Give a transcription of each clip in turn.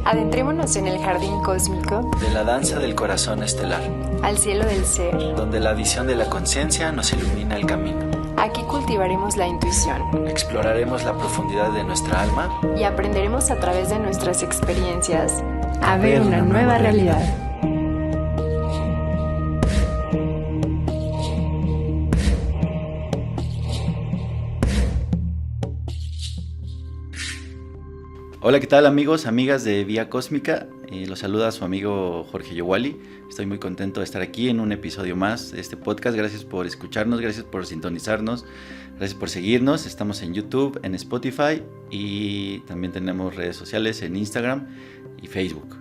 Adentrémonos en el jardín cósmico de la danza del corazón estelar, al cielo del ser, donde la visión de la conciencia nos ilumina el camino. Aquí cultivaremos la intuición, Exploraremos la profundidad de nuestra alma y aprenderemos a través de nuestras experiencias a ver una nueva realidad. Hola, ¿qué tal amigos, amigas de Vía Cósmica? Los saluda su amigo Jorge Yowali. Estoy muy contento de estar aquí en un episodio más de este podcast. Gracias por escucharnos, gracias por sintonizarnos, gracias por seguirnos. Estamos en YouTube, en Spotify y también tenemos redes sociales en Instagram y Facebook.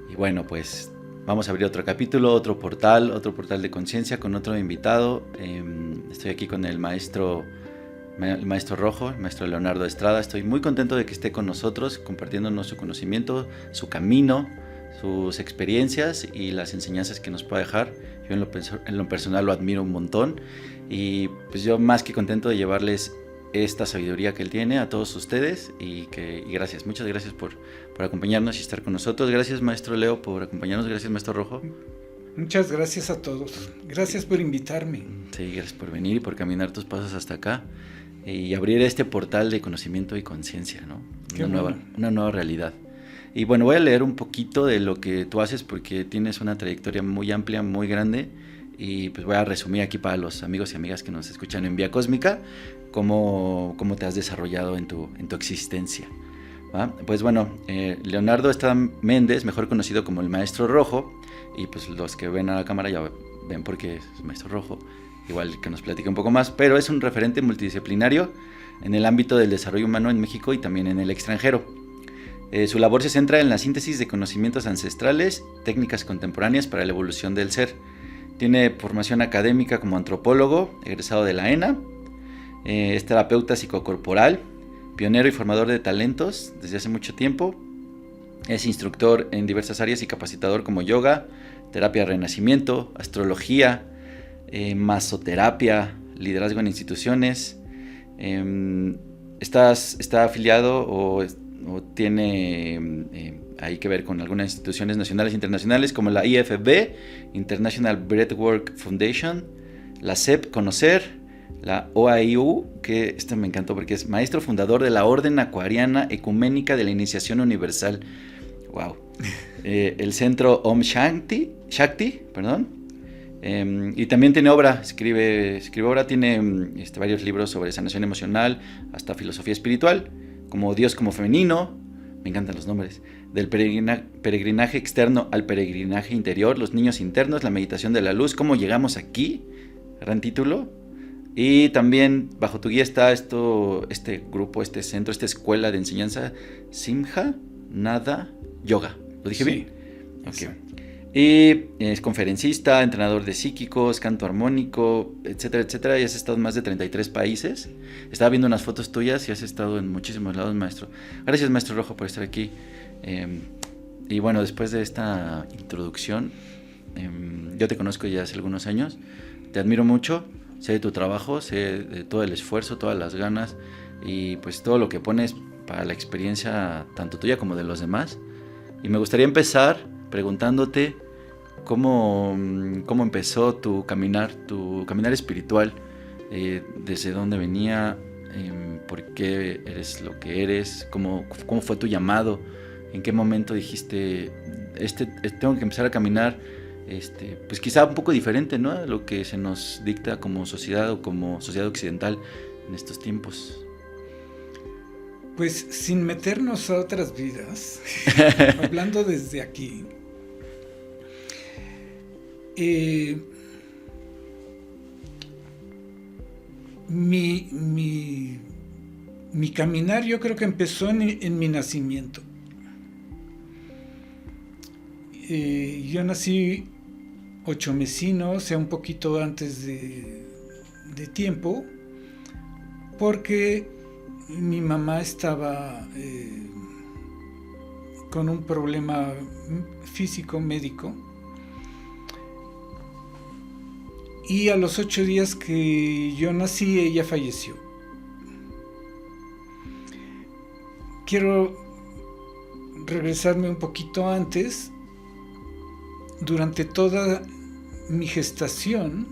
Y bueno, pues vamos a abrir otro capítulo, otro portal de conciencia con otro invitado. Estoy aquí con el maestro Rojo, el maestro Leonardo Estrada. Estoy muy contento de que esté con nosotros compartiéndonos su conocimiento, su camino, sus experiencias y las enseñanzas que nos puede dejar. Yo en lo personal lo admiro un montón y pues yo más que contento de llevarles esta sabiduría que él tiene a todos ustedes y gracias, muchas gracias por acompañarnos y estar con nosotros. Gracias maestro Leo por acompañarnos, gracias maestro Rojo. Muchas gracias a todos, gracias por invitarme. Sí, gracias por venir y por caminar tus pasos hasta acá y abrir este portal de conocimiento y conciencia, ¿no? Una nueva realidad. Y bueno, voy a leer un poquito de lo que tú haces porque tienes una trayectoria muy amplia, muy grande, y pues voy a resumir aquí para los amigos y amigas que nos escuchan en Vía Cósmica cómo te has desarrollado en tu existencia, ¿va? Pues bueno, Leonardo Estrada Méndez, mejor conocido como el Maestro Rojo, y pues los que ven a la cámara ya ven por qué es Maestro Rojo, igual que nos platique un poco más, pero es un referente multidisciplinario en el ámbito del desarrollo humano en México y también en el extranjero. Su labor se centra en la síntesis de conocimientos ancestrales, técnicas contemporáneas para la evolución del ser. Tiene formación académica como antropólogo, egresado de la ENA, es terapeuta psicocorporal, pionero y formador de talentos desde hace mucho tiempo, es instructor en diversas áreas y capacitador como yoga, terapia de renacimiento, astrología, masoterapia, liderazgo en instituciones. Está afiliado o tiene ahí que ver con algunas instituciones nacionales e internacionales como la IFB, International Breathwork Foundation, la CEP Conocer, la OAIU, que este me encantó porque es maestro fundador de la Orden Acuariana Ecuménica de la Iniciación Universal. Wow. El centro Om Shakti, y también tiene obra, escribe obra, tiene varios libros sobre sanación emocional, hasta filosofía espiritual, como Dios como femenino, me encantan los nombres, del peregrinaje externo al peregrinaje interior, los niños internos, la meditación de la luz, cómo llegamos aquí, gran título. Y también bajo tu guía está este grupo, este centro, esta escuela de enseñanza, Simha Nada Yoga. ¿Lo dije bien? Sí. Okay. Y es conferencista, entrenador de psíquicos, canto armónico, etcétera, etcétera. Y has estado en más de 33 países. Estaba viendo unas fotos tuyas y has estado en muchísimos lados, maestro. Gracias, maestro Rojo, por estar aquí. Y bueno, después de esta introducción, yo te conozco ya hace algunos años. Te admiro mucho. Sé de tu trabajo, sé de todo el esfuerzo, todas las ganas y pues todo lo que pones para la experiencia tanto tuya como de los demás. Y me gustaría empezar preguntándote cómo empezó tu caminar espiritual, desde dónde venía, por qué eres lo que eres, cómo fue tu llamado, en qué momento dijiste, tengo que empezar a caminar, pues quizá un poco diferente, ¿no?, a lo que se nos dicta como sociedad o como sociedad occidental en estos tiempos. Pues sin meternos a otras vidas, hablando desde aquí, mi caminar yo creo que empezó en mi nacimiento. Yo nací ochomecino, o sea, un poquito antes de tiempo, porque mi mamá estaba con un problema físico, médico, y a los 8 días que yo nací, ella falleció. Quiero regresarme un poquito antes. Durante toda mi gestación,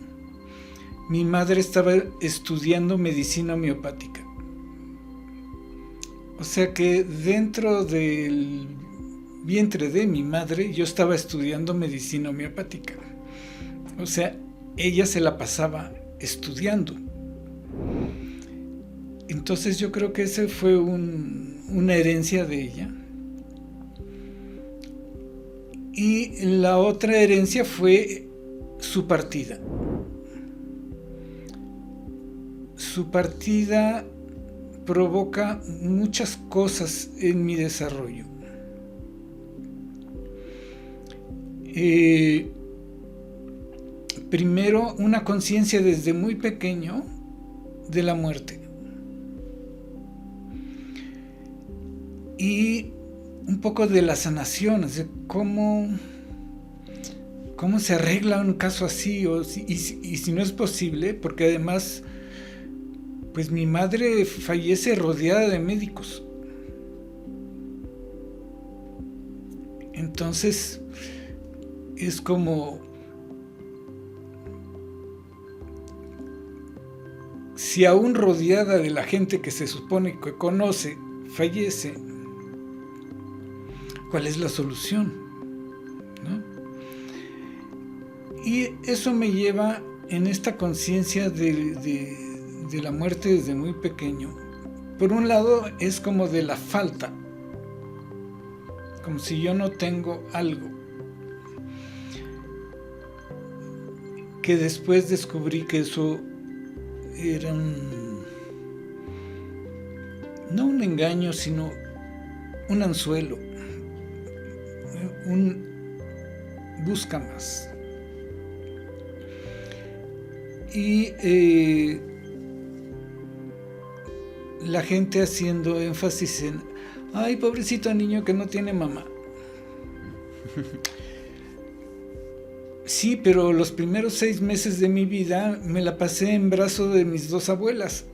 mi madre estaba estudiando medicina homeopática. O sea que dentro del vientre de mi madre yo estaba estudiando medicina homeopática. O sea, ella se la pasaba estudiando. Entonces yo creo que ese fue una herencia de ella. Y la otra herencia fue su partida. Su partida provoca muchas cosas en mi desarrollo. Primero, una conciencia desde muy pequeño de la muerte. Y un poco de la sanación, o sea, cómo se arregla un caso así, y si no es posible, porque además, pues mi madre fallece rodeada de médicos. Entonces, es como si aún rodeada de la gente que se supone que conoce, fallece, ¿cuál es la solución? ¿No? Y eso me lleva en esta conciencia de la muerte desde muy pequeño. Por un lado es como de la falta, como si yo no tengo algo, que después descubrí que eso era no un engaño, sino un anzuelo, un busca más. Y la gente haciendo énfasis en, ay, pobrecito niño que no tiene mamá. Sí, pero los primeros 6 meses de mi vida me la pasé en brazos de mis 2 abuelas.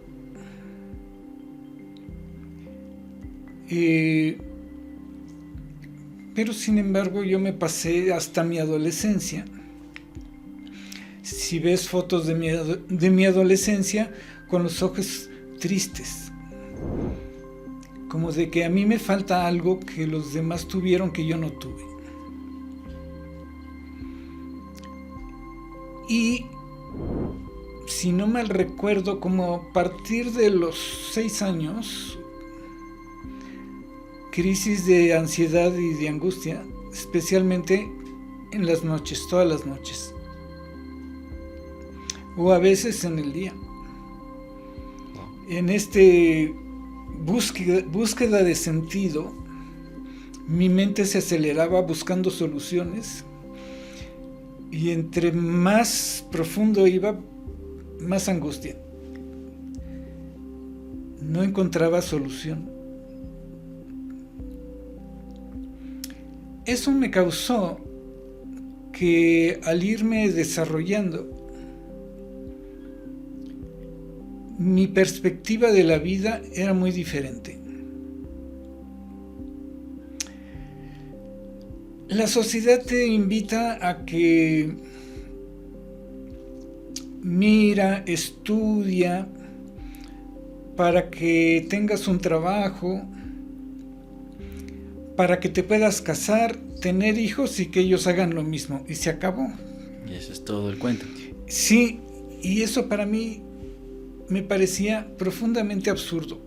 Pero sin embargo yo me pasé hasta mi adolescencia. Si ves fotos de mi adolescencia, con los ojos tristes, como de que a mí me falta algo que los demás tuvieron que yo no tuve. Y si no mal recuerdo, como a partir de los 6 años, crisis de ansiedad y de angustia, especialmente en las noches, todas las noches, o a veces en el día. En este búsqueda de sentido, mi mente se aceleraba buscando soluciones, y entre más profundo iba, más angustia. No encontraba solución. Eso me causó que al irme desarrollando, mi perspectiva de la vida era muy diferente. La sociedad te invita a que mira, estudia, para que tengas un trabajo, para que te puedas casar, tener hijos y que ellos hagan lo mismo. Y se acabó. Y eso es todo el cuento. Sí, y eso para mí me parecía profundamente absurdo,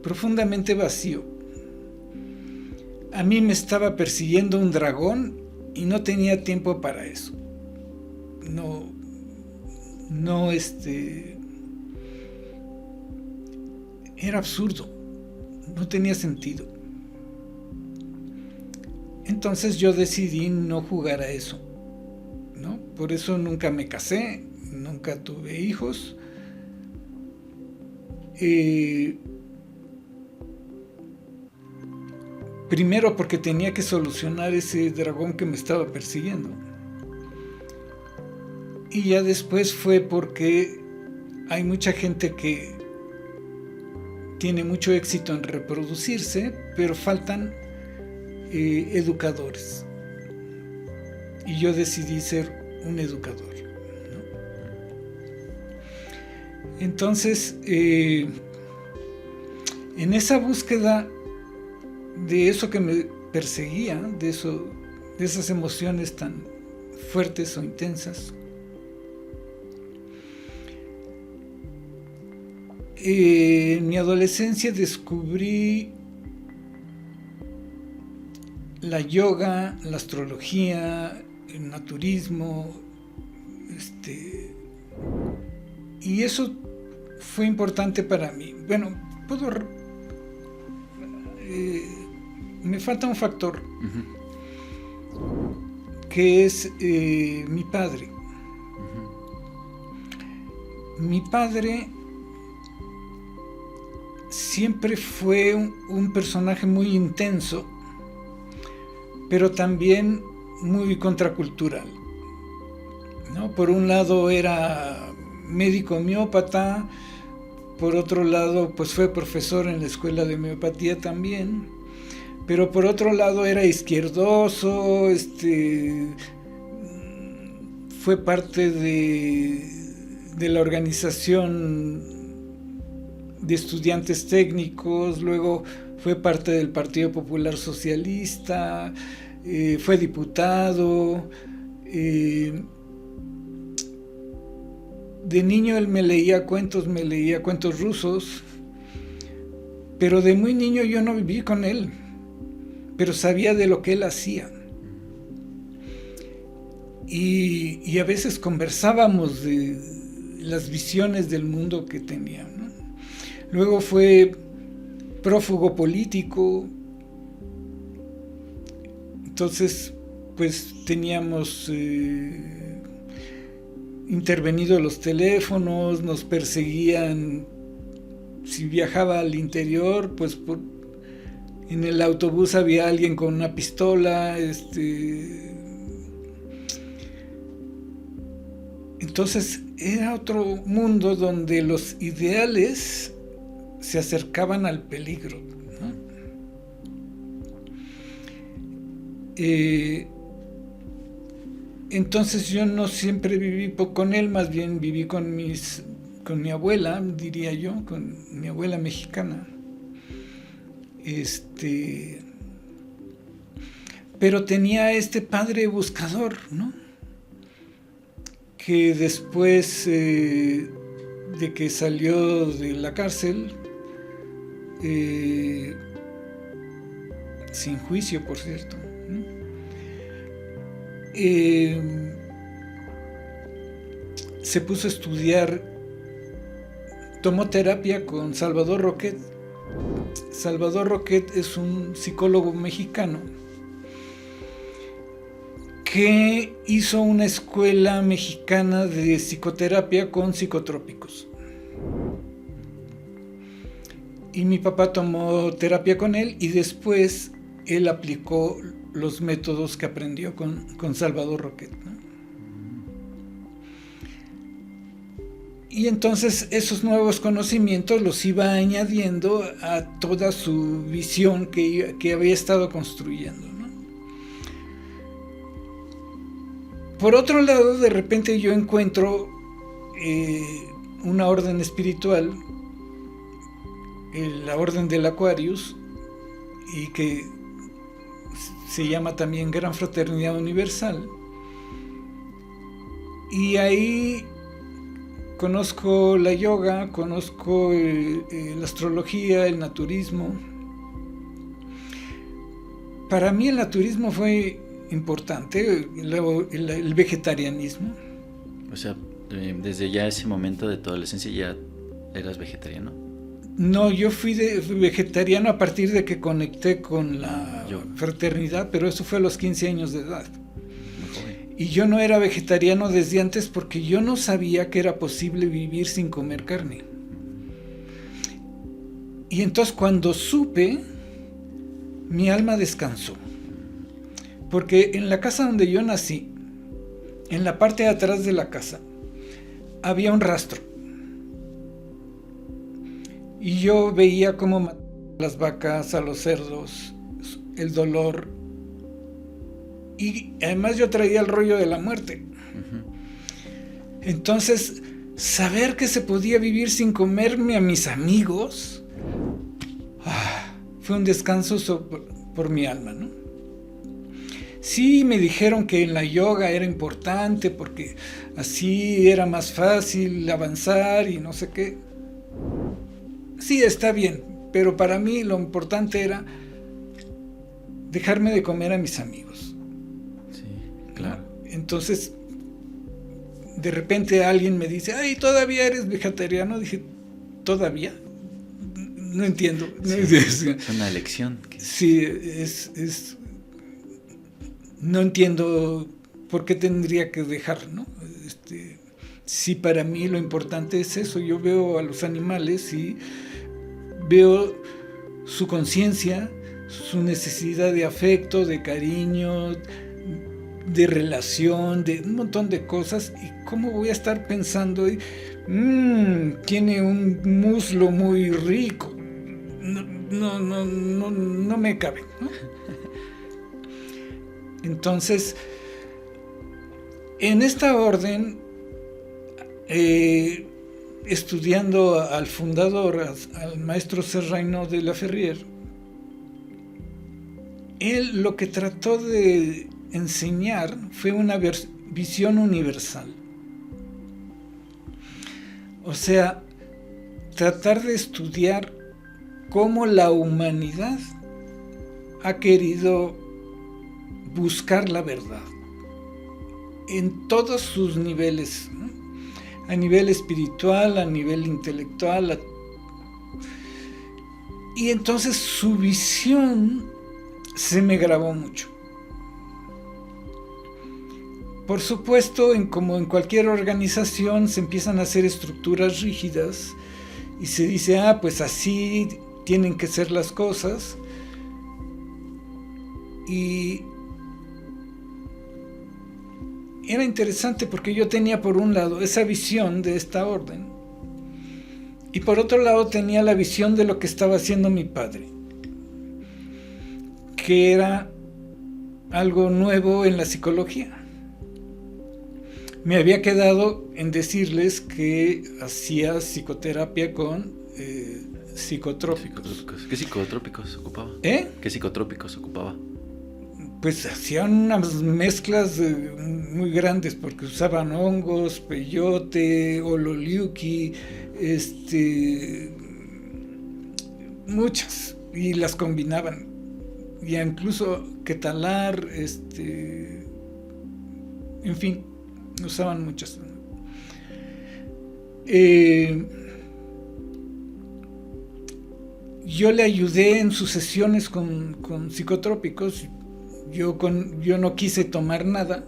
profundamente vacío. A mí me estaba persiguiendo un dragón y no tenía tiempo para eso. Era absurdo, no tenía sentido. Entonces yo decidí no jugar a eso, ¿no? Por eso nunca me casé, nunca tuve hijos. Primero porque tenía que solucionar ese dragón que me estaba persiguiendo. Y ya después fue porque hay mucha gente que tiene mucho éxito en reproducirse, pero faltan educadores. Y yo decidí ser un educador, ¿no? Entonces, en esa búsqueda de eso que me perseguía, de esas emociones tan fuertes o intensas, en mi adolescencia descubrí la yoga, la astrología, el naturismo, y eso fue importante para mí. Bueno, me falta un factor, que es mi padre. Mi padre siempre fue un personaje muy intenso, pero también muy contracultural, ¿no? Por un lado era médico homeópata, por otro lado pues fue profesor en la escuela de homeopatía también, pero por otro lado era izquierdoso, fue parte de la organización de estudiantes técnicos, luego fue parte del Partido Popular Socialista, fue diputado. De niño él me leía cuentos rusos, pero de muy niño yo no viví con él, pero sabía de lo que él hacía. Y a veces conversábamos de las visiones del mundo que tenía, ¿no? Luego fue prófugo político. Entonces, pues teníamos intervenido los teléfonos, nos perseguían. Si viajaba al interior, pues en el autobús había alguien con una pistola. Entonces era otro mundo donde los ideales se acercaban al peligro, ¿no? Entonces yo no siempre viví con él, más bien viví con mi abuela, diría yo, con mi abuela mexicana. Pero tenía este padre buscador, ¿no? Que después de que salió de la cárcel, sin juicio, por cierto, ¿no? Se puso a estudiar, tomó terapia con Salvador Roquet. Salvador Roquet es un psicólogo mexicano que hizo una escuela mexicana de psicoterapia con psicotrópicos. Y mi papá tomó terapia con él y después él aplicó los métodos que aprendió con Salvador Roquet, ¿no? Y entonces esos nuevos conocimientos los iba añadiendo a toda su visión que había estado construyendo, ¿no? Por otro lado, de repente yo encuentro una orden espiritual, la orden del Aquarius, y que se llama también Gran Fraternidad Universal. Y ahí conozco la yoga, conozco la astrología, el naturismo. Para mí el naturismo fue importante, el vegetarianismo. O sea, desde ya ese momento de tu adolescencia ya eras vegetariano. No, yo fui vegetariano a partir de que conecté con la fraternidad, pero eso fue a los 15 años de edad. Y yo no era vegetariano desde antes porque yo no sabía que era posible vivir sin comer carne. Y entonces cuando supe, mi alma descansó. Porque en la casa donde yo nací, en la parte de atrás de la casa, había un rastro. Y yo veía cómo mataban a las vacas, a los cerdos, el dolor Y además yo traía el rollo de la muerte. Entonces, saber que se podía vivir sin comerme a mis amigos, fue un descanso por mi alma, ¿no? Sí, me dijeron que en la yoga era importante porque así era más fácil avanzar y no sé qué. Sí, está bien, pero para mí lo importante era dejarme de comer a mis amigos. Sí, claro. Entonces, de repente alguien me dice, ay, ¿todavía eres vegetariano? Dije, ¿todavía? No entiendo. Sí, es una elección. Sí, no entiendo por qué tendría que dejar, ¿no? Sí, para mí lo importante es eso. Yo veo a los animales y veo su conciencia, su necesidad de afecto, de cariño, de relación, de un montón de cosas. ¿Y cómo voy a estar pensando? Tiene un muslo muy rico. No me cabe, ¿no? Entonces, en esta orden, estudiando al fundador, al maestro Serrano de la Ferrier, él lo que trató de enseñar fue una visión universal. O sea, tratar de estudiar cómo la humanidad ha querido buscar la verdad en todos sus niveles, ¿no? A nivel espiritual, a nivel intelectual, y entonces su visión se me grabó mucho. Por supuesto, como en cualquier organización, se empiezan a hacer estructuras rígidas y se dice, pues así tienen que ser las cosas. Y era interesante porque yo tenía por un lado esa visión de esta orden y por otro lado tenía la visión de lo que estaba haciendo mi padre, que era algo nuevo en la psicología. Me había quedado en decirles que hacía psicoterapia con psicotrópicos. ¿Qué psicotrópicos ocupaba? ¿Qué psicotrópicos ocupaba? Pues hacían unas mezclas muy grandes porque usaban hongos, peyote, ololiuqui, muchas, y las combinaban. Y incluso quetalar, en fin, usaban muchas. Yo le ayudé en sus sesiones con psicotrópicos. Yo no quise tomar nada,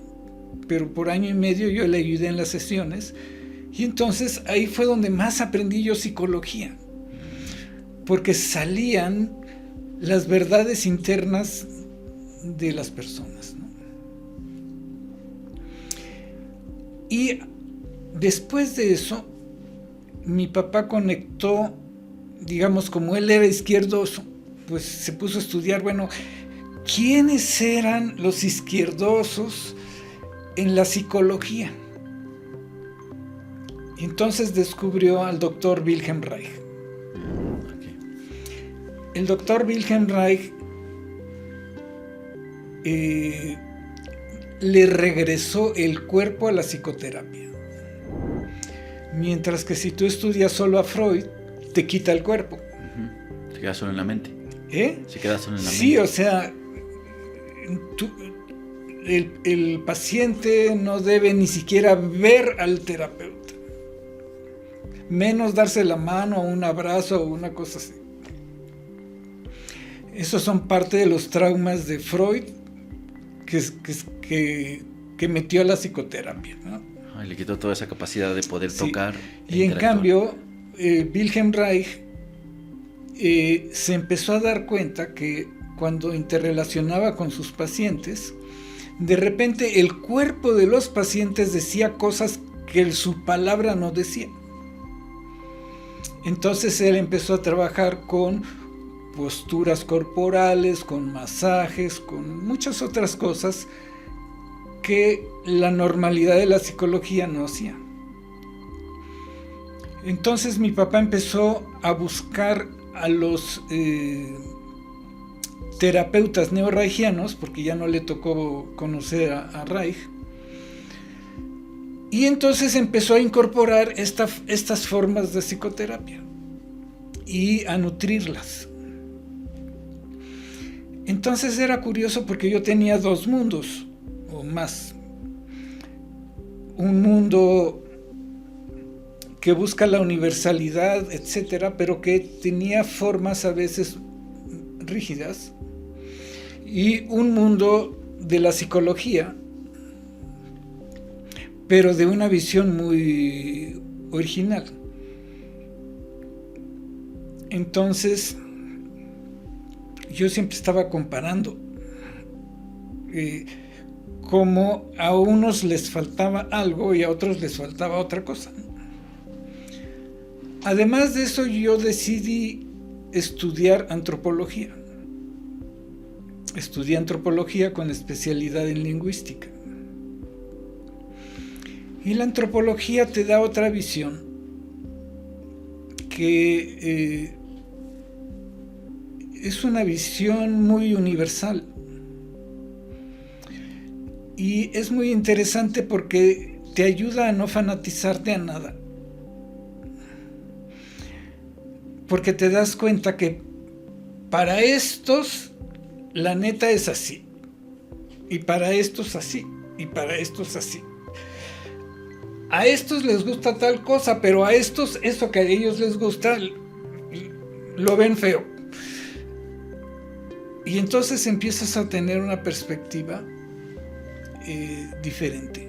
pero por 1 año y medio yo le ayudé en las sesiones. Y entonces ahí fue donde más aprendí yo psicología, porque salían las verdades internas de las personas, ¿no? Y después de eso, mi papá conectó, digamos, como él era izquierdoso, pues se puso a estudiar, bueno, ¿quiénes eran los izquierdosos en la psicología? Y entonces descubrió al doctor Wilhelm Reich. El doctor Wilhelm Reich le regresó el cuerpo a la psicoterapia. Mientras que si tú estudias solo a Freud, te quita el cuerpo. Se queda solo en la mente. Se queda solo en la mente. Sí, o sea, el paciente no debe ni siquiera ver al terapeuta, menos darse la mano o un abrazo o una cosa así. Esos son parte de los traumas de Freud que metió a la psicoterapia, ¿no? Le quitó toda esa capacidad de poder tocar. Y en cambio, Wilhelm Reich se empezó a dar cuenta que cuando interrelacionaba con sus pacientes, de repente el cuerpo de los pacientes decía cosas que su palabra no decía. Entonces él empezó a trabajar con posturas corporales, con masajes, con muchas otras cosas que la normalidad de la psicología no hacía. Entonces mi papá empezó a buscar a los terapeutas neorreichianos, porque ya no le tocó conocer a Reich, y entonces empezó a incorporar estas formas de psicoterapia y a nutrirlas. Entonces era curioso porque yo tenía dos mundos o más. Un mundo que busca la universalidad, etcétera, pero que tenía formas a veces rígidas, y un mundo de la psicología, pero de una visión muy original. Entonces, yo siempre estaba comparando cómo a unos les faltaba algo y a otros les faltaba otra cosa. Además de eso, yo decidí estudiar antropología. Estudié antropología con especialidad en lingüística. Y la antropología te da otra visión que es una visión muy universal. Y es muy interesante porque te ayuda a no fanatizarte a nada. Porque te das cuenta que para estos la neta es así, y para estos así, y para estos así. A estos les gusta tal cosa, pero a estos eso que a ellos les gusta lo ven feo. Y entonces empiezas a tener una perspectiva diferente.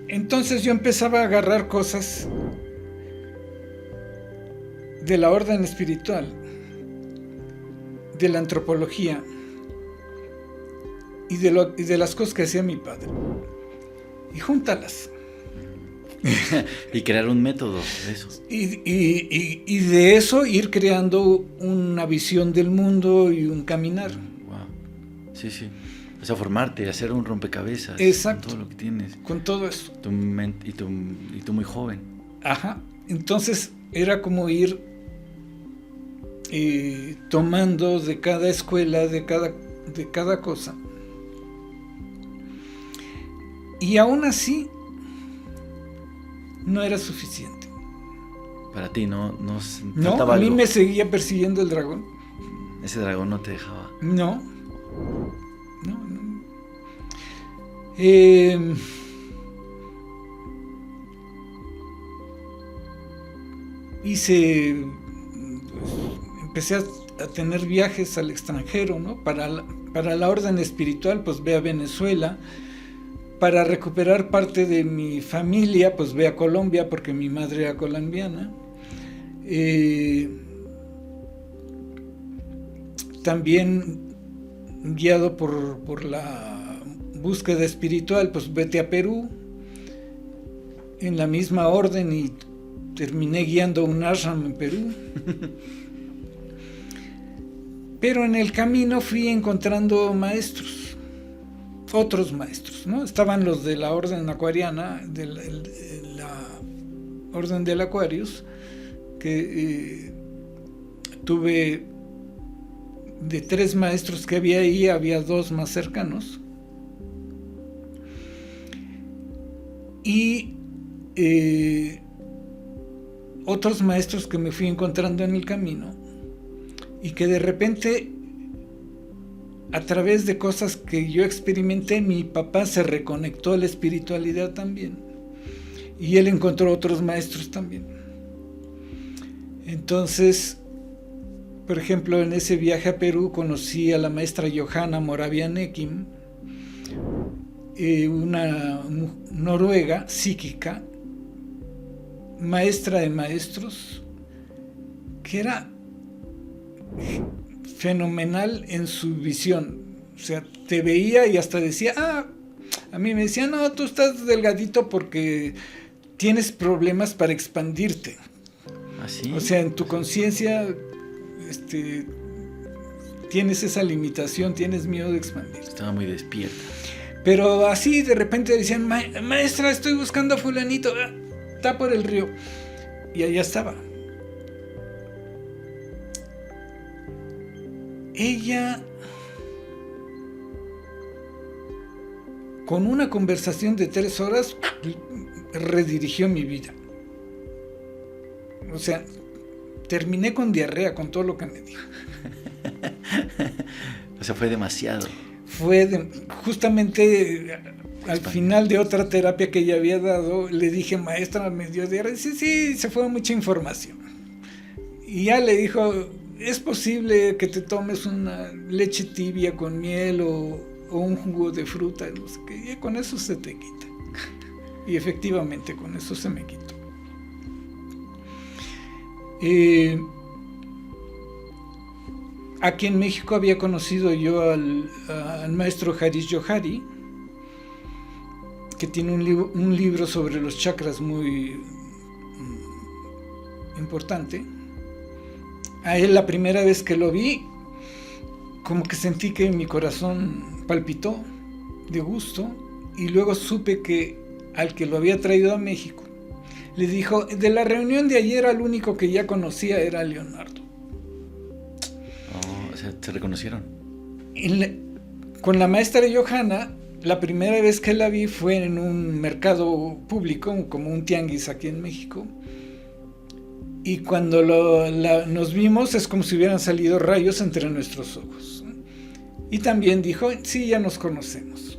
Entonces yo empezaba a agarrar cosas de la orden espiritual, de la antropología y de las cosas que hacía mi padre, y júntalas. Y crear un método de eso. Y de eso ir creando una visión del mundo y un caminar. Wow. Sí, sí. O sea, formarte, hacer un rompecabezas. Exacto. Con todo lo que tienes. Con todo eso. Y tú muy joven. Ajá. Entonces era como ir tomando de cada escuela, de cada cosa. Y aún así no era suficiente. Para ti no a mí me seguía persiguiendo el dragón. Ese dragón no te dejaba. No. Empecé a tener viajes al extranjero, ¿no? Para la orden espiritual, pues ve a Venezuela. Para recuperar parte de mi familia, pues ve a Colombia, porque mi madre era colombiana. También guiado por la búsqueda espiritual, pues vete a Perú, en la misma orden, y terminé guiando un ashram en Perú. Pero en el camino fui encontrando maestros, otros maestros, ¿no? Estaban los de la orden acuariana, de la orden del Aquarius, que tuve de 3 maestros que había ahí, había 2 más cercanos. Y otros maestros que me fui encontrando en el camino, y que de repente, a través de cosas que yo experimenté, mi papá se reconectó a la espiritualidad también, y él encontró otros maestros también. Entonces, por ejemplo, en ese viaje a Perú conocí a la maestra Johanna Moravian-Ekim, una noruega psíquica, maestra de maestros, que era fenomenal en su visión. O sea, te veía y hasta decía, a mí me decía, no, tú estás delgadito porque tienes problemas para expandirte. ¿Ah, sí? O sea, en tu conciencia tienes esa limitación, tienes miedo de expandir. Estaba muy despierta. Pero así de repente decían, maestra, estoy buscando a fulanito, está por el río. Y allá estaba. Ella, con una conversación de 3 horas, redirigió mi vida. O sea, terminé con diarrea con todo lo que me dijo. O sea, fue demasiado. Justamente al final de otra terapia que ella había dado, le dije, maestra, me dio diarrea. Dice, sí, se fue mucha información. Y ya le dijo, es posible que te tomes una leche tibia con miel o un jugo de fruta, no sé qué, y con eso se te quita. Y efectivamente, con eso se me quitó. Aquí en México había conocido yo al maestro Harish Johari, que tiene un libro sobre los chakras muy importante. A él, la primera vez que lo vi, como que sentí que mi corazón palpitó de gusto, y luego supe que al que lo había traído a México le dijo, de la reunión de ayer al único que ya conocía era Leonardo. Oh, o sea, ¿se reconocieron? Con la maestra Johanna, la primera vez que la vi fue en un mercado público, como un tianguis aquí en México. Y cuando nos vimos es como si hubieran salido rayos entre nuestros ojos. Y también dijo, sí, ya nos conocemos.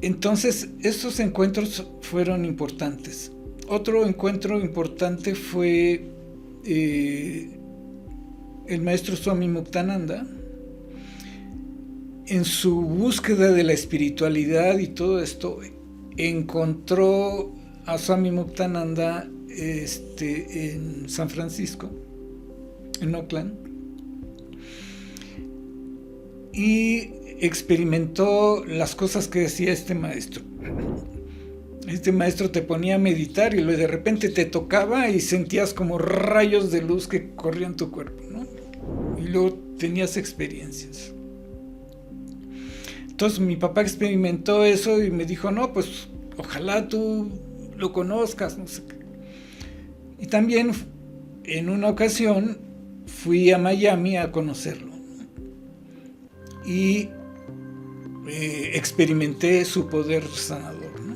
Entonces, estos encuentros fueron importantes. Otro encuentro importante fue el maestro Swami Muktananda. En su búsqueda de la espiritualidad y todo esto, encontró a Swami Muktananda en San Francisco, en Oakland, y experimentó las cosas que decía este maestro. Este maestro te ponía a meditar y de repente te tocaba y sentías como rayos de luz que corrían tu cuerpo, ¿no? Y luego tenías experiencias. Entonces mi papá experimentó eso y me dijo, no, pues ojalá tú lo conozcas, no sé qué. Y también en una ocasión fui a Miami a conocerlo y experimenté su poder sanador, ¿no?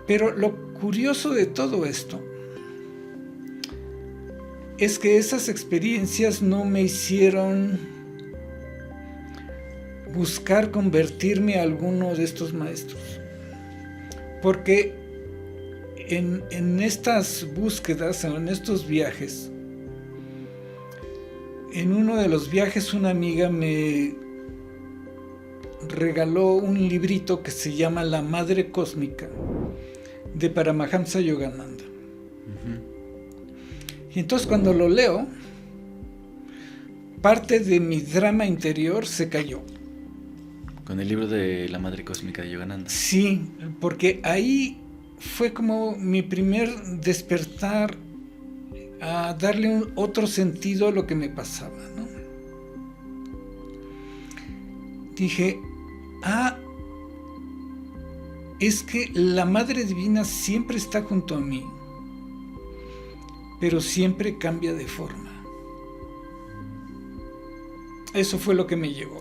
Pero lo curioso de todo esto es que esas experiencias no me hicieron buscar convertirme a alguno de estos maestros, porque en estas búsquedas, en estos viajes, en uno de los viajes una amiga me regaló un librito que se llama La Madre Cósmica de Paramahamsa Yogananda. Y entonces cuando lo leo, parte de mi drama interior se cayó. Con el libro de La Madre Cósmica de Yogananda. Sí, porque ahí fue como mi primer despertar a darle otro sentido a lo que me pasaba, ¿no? Dije, es que la Madre Divina siempre está junto a mí, pero siempre cambia de forma. Eso fue lo que me llegó.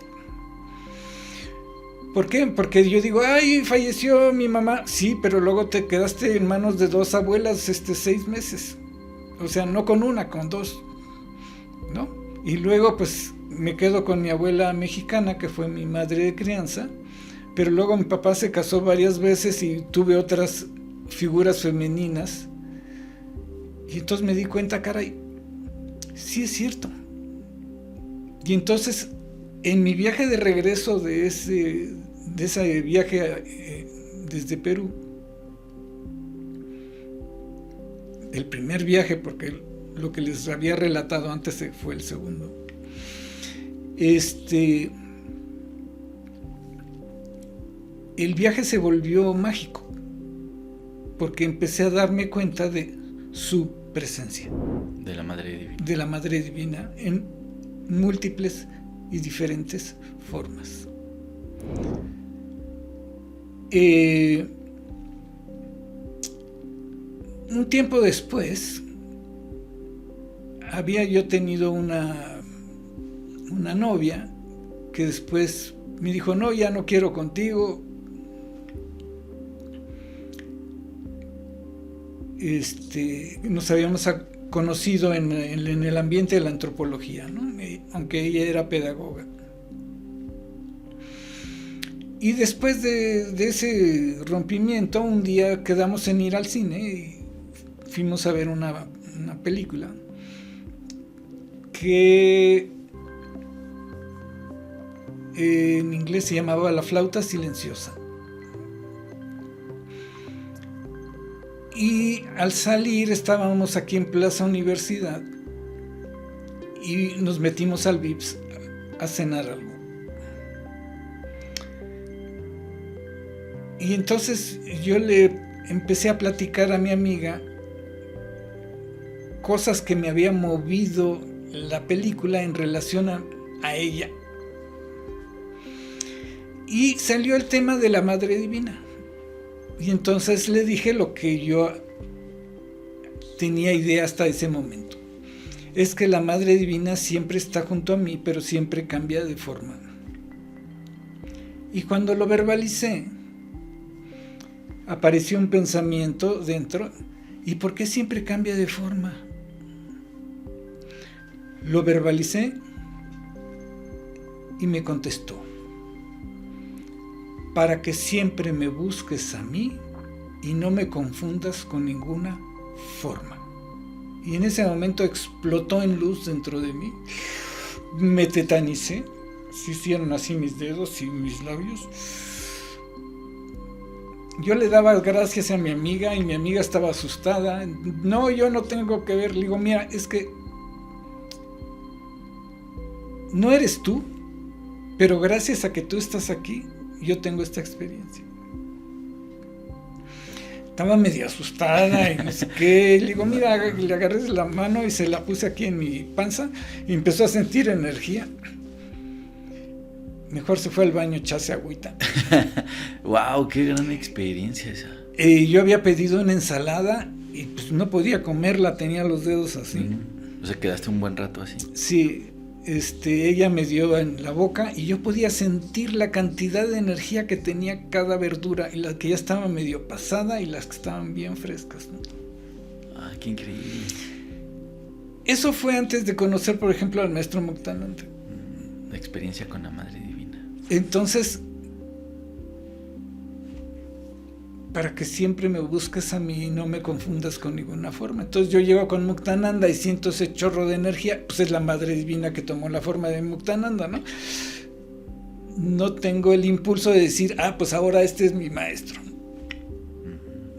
¿Por qué? Porque yo digo, ay, falleció mi mamá. Sí, pero luego te quedaste en manos de 2 abuelas 6 meses. O sea, no con una, con 2, ¿no? Y luego pues me quedo con mi abuela mexicana, que fue mi madre de crianza, pero luego mi papá se casó varias veces y tuve otras figuras femeninas. Y entonces me di cuenta, caray, sí es cierto. Y entonces, en mi viaje de regreso de ese viaje desde Perú, el primer viaje, porque lo que les había relatado antes fue el segundo, el viaje se volvió mágico, porque empecé a darme cuenta de su presencia. de la Madre Divina. De la Madre Divina en múltiples y diferentes formas. Un tiempo después había yo tenido una novia que después me dijo, no, ya no quiero contigo. Nos habíamos conocido en el ambiente de la antropología, ¿no? Aunque ella era pedagoga. Y después de ese rompimiento, un día quedamos en ir al cine y fuimos a ver una película que en inglés se llamaba La flauta silenciosa. Y al salir estábamos aquí en Plaza Universidad y nos metimos al Vips a cenar algo. Y entonces yo le empecé a platicar a mi amiga cosas que me había movido la película en relación a ella. Y salió el tema de la Madre Divina. Y entonces le dije lo que yo tenía idea hasta ese momento. Es que la Madre Divina siempre está junto a mí, pero siempre cambia de forma. Y cuando lo verbalicé, apareció un pensamiento dentro. ¿Y por qué siempre cambia de forma? Lo verbalicé y me contestó: para que siempre me busques a mí y no me confundas con ninguna forma. Y en ese momento explotó en luz dentro de mí. Me tetanicé. Se hicieron así mis dedos y mis labios. Yo le daba gracias a mi amiga y mi amiga estaba asustada. No, yo no tengo que ver. Le digo, mira, es que no eres tú, pero gracias a que tú estás aquí, yo tengo esta experiencia. Estaba medio asustada y no sé qué. Le digo, mira, le agarré la mano y se la puse aquí en mi panza y empezó a sentir energía. Mejor se fue al baño a echarse agüita. ¡Wow! ¡Qué gran experiencia esa! Yo había pedido una ensalada y pues no podía comerla, tenía los dedos así. O sea, quedaste un buen rato así. Sí. Ella me dio en la boca y yo podía sentir la cantidad de energía que tenía cada verdura, y la que ya estaba medio pasada y las que estaban bien frescas, ¿no? ¡Ah, qué increíble! Eso fue antes de conocer, por ejemplo, al maestro Muktananda. La experiencia con la Madre Divina. Entonces, para que siempre me busques a mí y no me confundas con ninguna forma. Entonces yo llego con Muktananda y siento ese chorro de energía, pues es la Madre Divina que tomó la forma de Muktananda, ¿no? No tengo el impulso de decir, pues ahora este es mi maestro.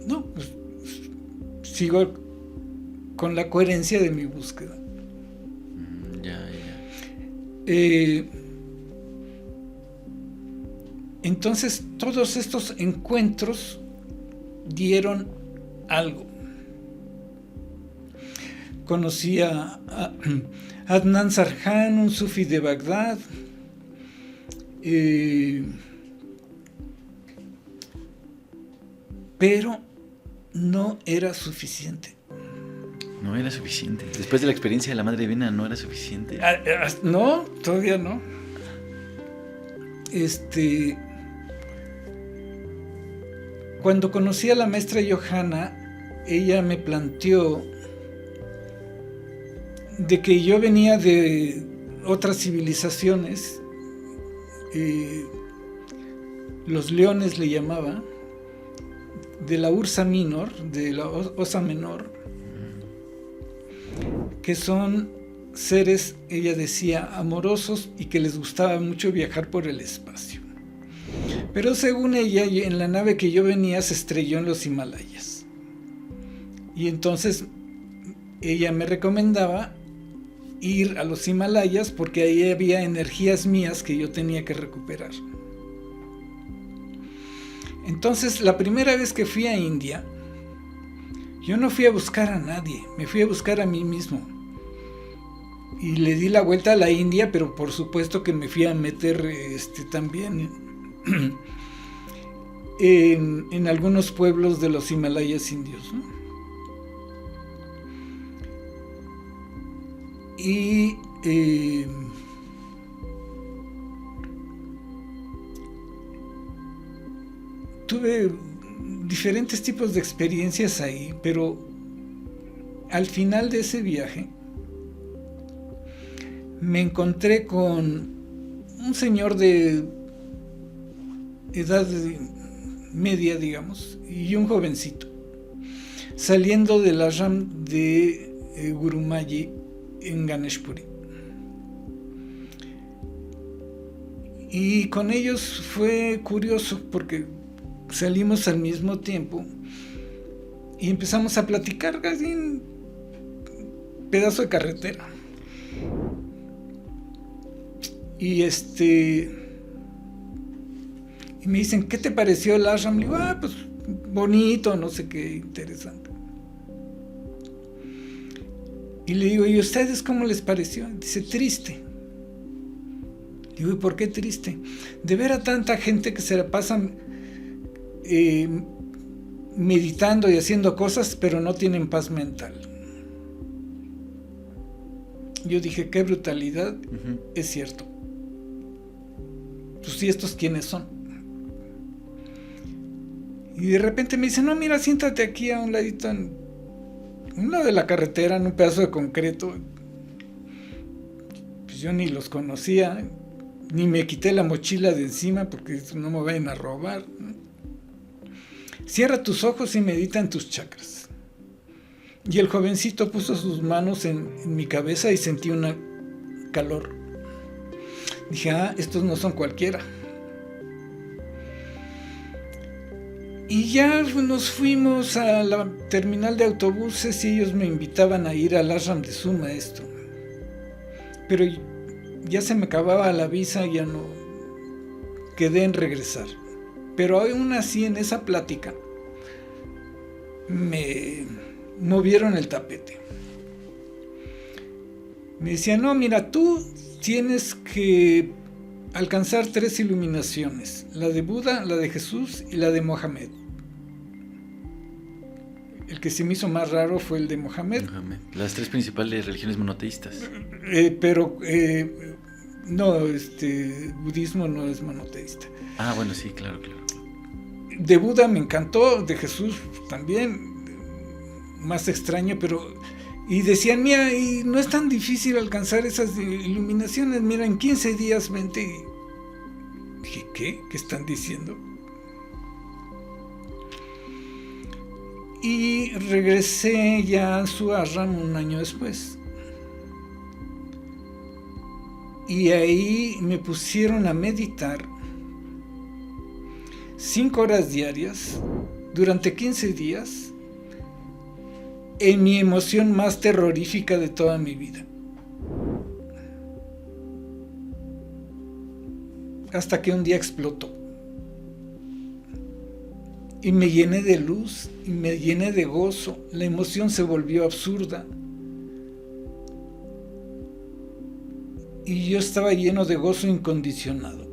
No, pues sigo con la coherencia de mi búsqueda. Ya. Entonces todos estos encuentros dieron algo. Conocí a Adnan Sarhan, un sufí de Bagdad, pero no era suficiente. No era suficiente. Después de la experiencia de la Madre Divina, no era suficiente. No, todavía no. Cuando conocí a la maestra Johanna, ella me planteó de que yo venía de otras civilizaciones, los leones le llamaba, de la Ursa Minor, de la Osa Menor, que son seres, ella decía, amorosos y que les gustaba mucho viajar por el espacio. Pero según ella, en la nave que yo venía se estrelló en los Himalayas. Y entonces ella me recomendaba ir a los Himalayas porque ahí había energías mías que yo tenía que recuperar. Entonces, la primera vez que fui a India, yo no fui a buscar a nadie, me fui a buscar a mí mismo. y le di la vuelta a la India, pero por supuesto que me fui a meter también en algunos pueblos de los Himalayas indios, ¿no? Y tuve diferentes tipos de experiencias ahí, pero al final de ese viaje me encontré con un señor de edad media, digamos, y un jovencito saliendo del ashram de Gurumayi en Ganeshpuri. Y con ellos fue curioso porque salimos al mismo tiempo y empezamos a platicar casi en pedazo de carretera. Y y me dicen, ¿qué te pareció el ashram? Le digo, pues bonito, no sé qué, interesante. Y le digo, ¿y a ustedes cómo les pareció? Dice, triste. Digo, ¿y por qué triste? De ver a tanta gente que se la pasan meditando y haciendo cosas, pero no tienen paz mental. Yo dije, qué brutalidad. Uh-huh. Es cierto. Pues sí, ¿estos quiénes son? Y de repente me dice, no, mira, siéntate aquí a un ladito, en un lado de la carretera, en un pedazo de concreto. Pues yo ni los conocía, ni me quité la mochila de encima porque no me vayan a robar. Cierra tus ojos y medita en tus chakras. Y el jovencito puso sus manos en mi cabeza y sentí una calor. Dije, estos no son cualquiera. Y ya nos fuimos a la terminal de autobuses y ellos me invitaban a ir al ashram de su maestro. Pero ya se me acababa la visa y ya no quedé en regresar. Pero aún así en esa plática me movieron el tapete. Me decían, no, mira, tú tienes que alcanzar 3 iluminaciones, la de Buda, la de Jesús y la de Mohamed. El que se me hizo más raro fue el de Mohamed. Las 3 principales religiones monoteístas. No, budismo no es monoteísta. Bueno, sí, claro. De Buda me encantó, de Jesús también, más extraño, pero... Y decían, mira, y no es tan difícil alcanzar esas iluminaciones, mira, en 15 días vente. Y dije, ¿qué? ¿Qué están diciendo? Y regresé ya a su ashram un año después. Y ahí me pusieron a meditar 5 horas diarias durante 15 días en mi emoción más terrorífica de toda mi vida. Hasta que un día explotó. Y me llené de luz, y me llené de gozo. La emoción se volvió absurda. Y yo estaba lleno de gozo incondicionado,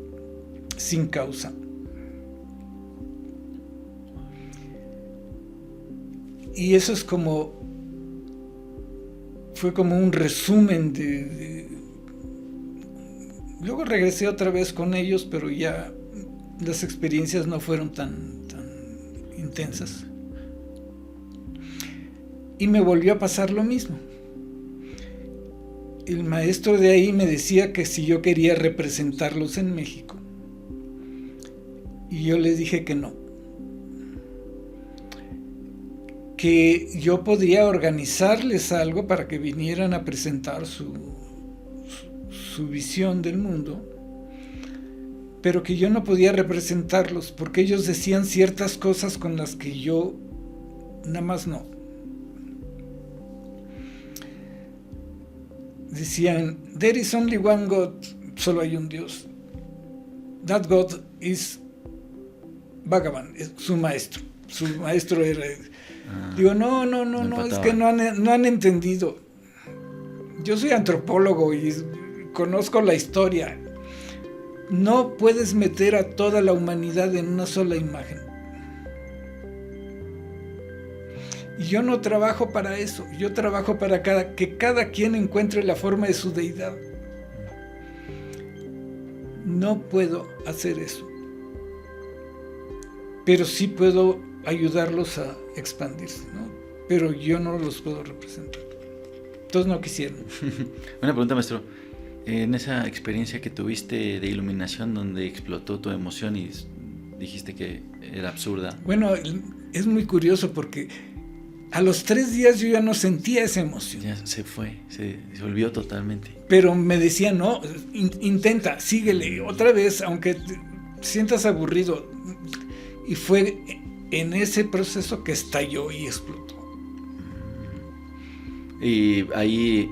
sin causa. Y eso es fue como un resumen Luego regresé otra vez con ellos, pero ya las experiencias no fueron tan intensas. Y me volvió a pasar lo mismo. El maestro de ahí me decía que si yo quería representarlos en México. Y yo les dije que no. Que yo podría organizarles algo para que vinieran a presentar su visión del mundo, pero que yo no podía representarlos porque ellos decían ciertas cosas con las que yo nada más no. Decían, there is only one God, solo hay un Dios. That God is Bhagavan, es su maestro. Su maestro era... Digo, no, es que no han entendido. Yo soy antropólogo y conozco la historia. No puedes meter a toda la humanidad en una sola imagen. Y yo no trabajo para eso. Yo trabajo para que cada quien encuentre la forma de su deidad. No puedo hacer eso. Pero sí puedo ayudarlos a expandirse, ¿no? Pero yo no los puedo representar. Todos no quisieron. Una pregunta, maestro. En esa experiencia que tuviste de iluminación donde explotó tu emoción y dijiste que era absurda. Bueno, es muy curioso porque a los 3 días yo ya no sentía esa emoción. Ya se fue, se disolvió totalmente. Pero me decían, no, intenta, síguele otra vez, aunque te sientas aburrido. Y fue en ese proceso que estalló y explotó. ¿Y ahí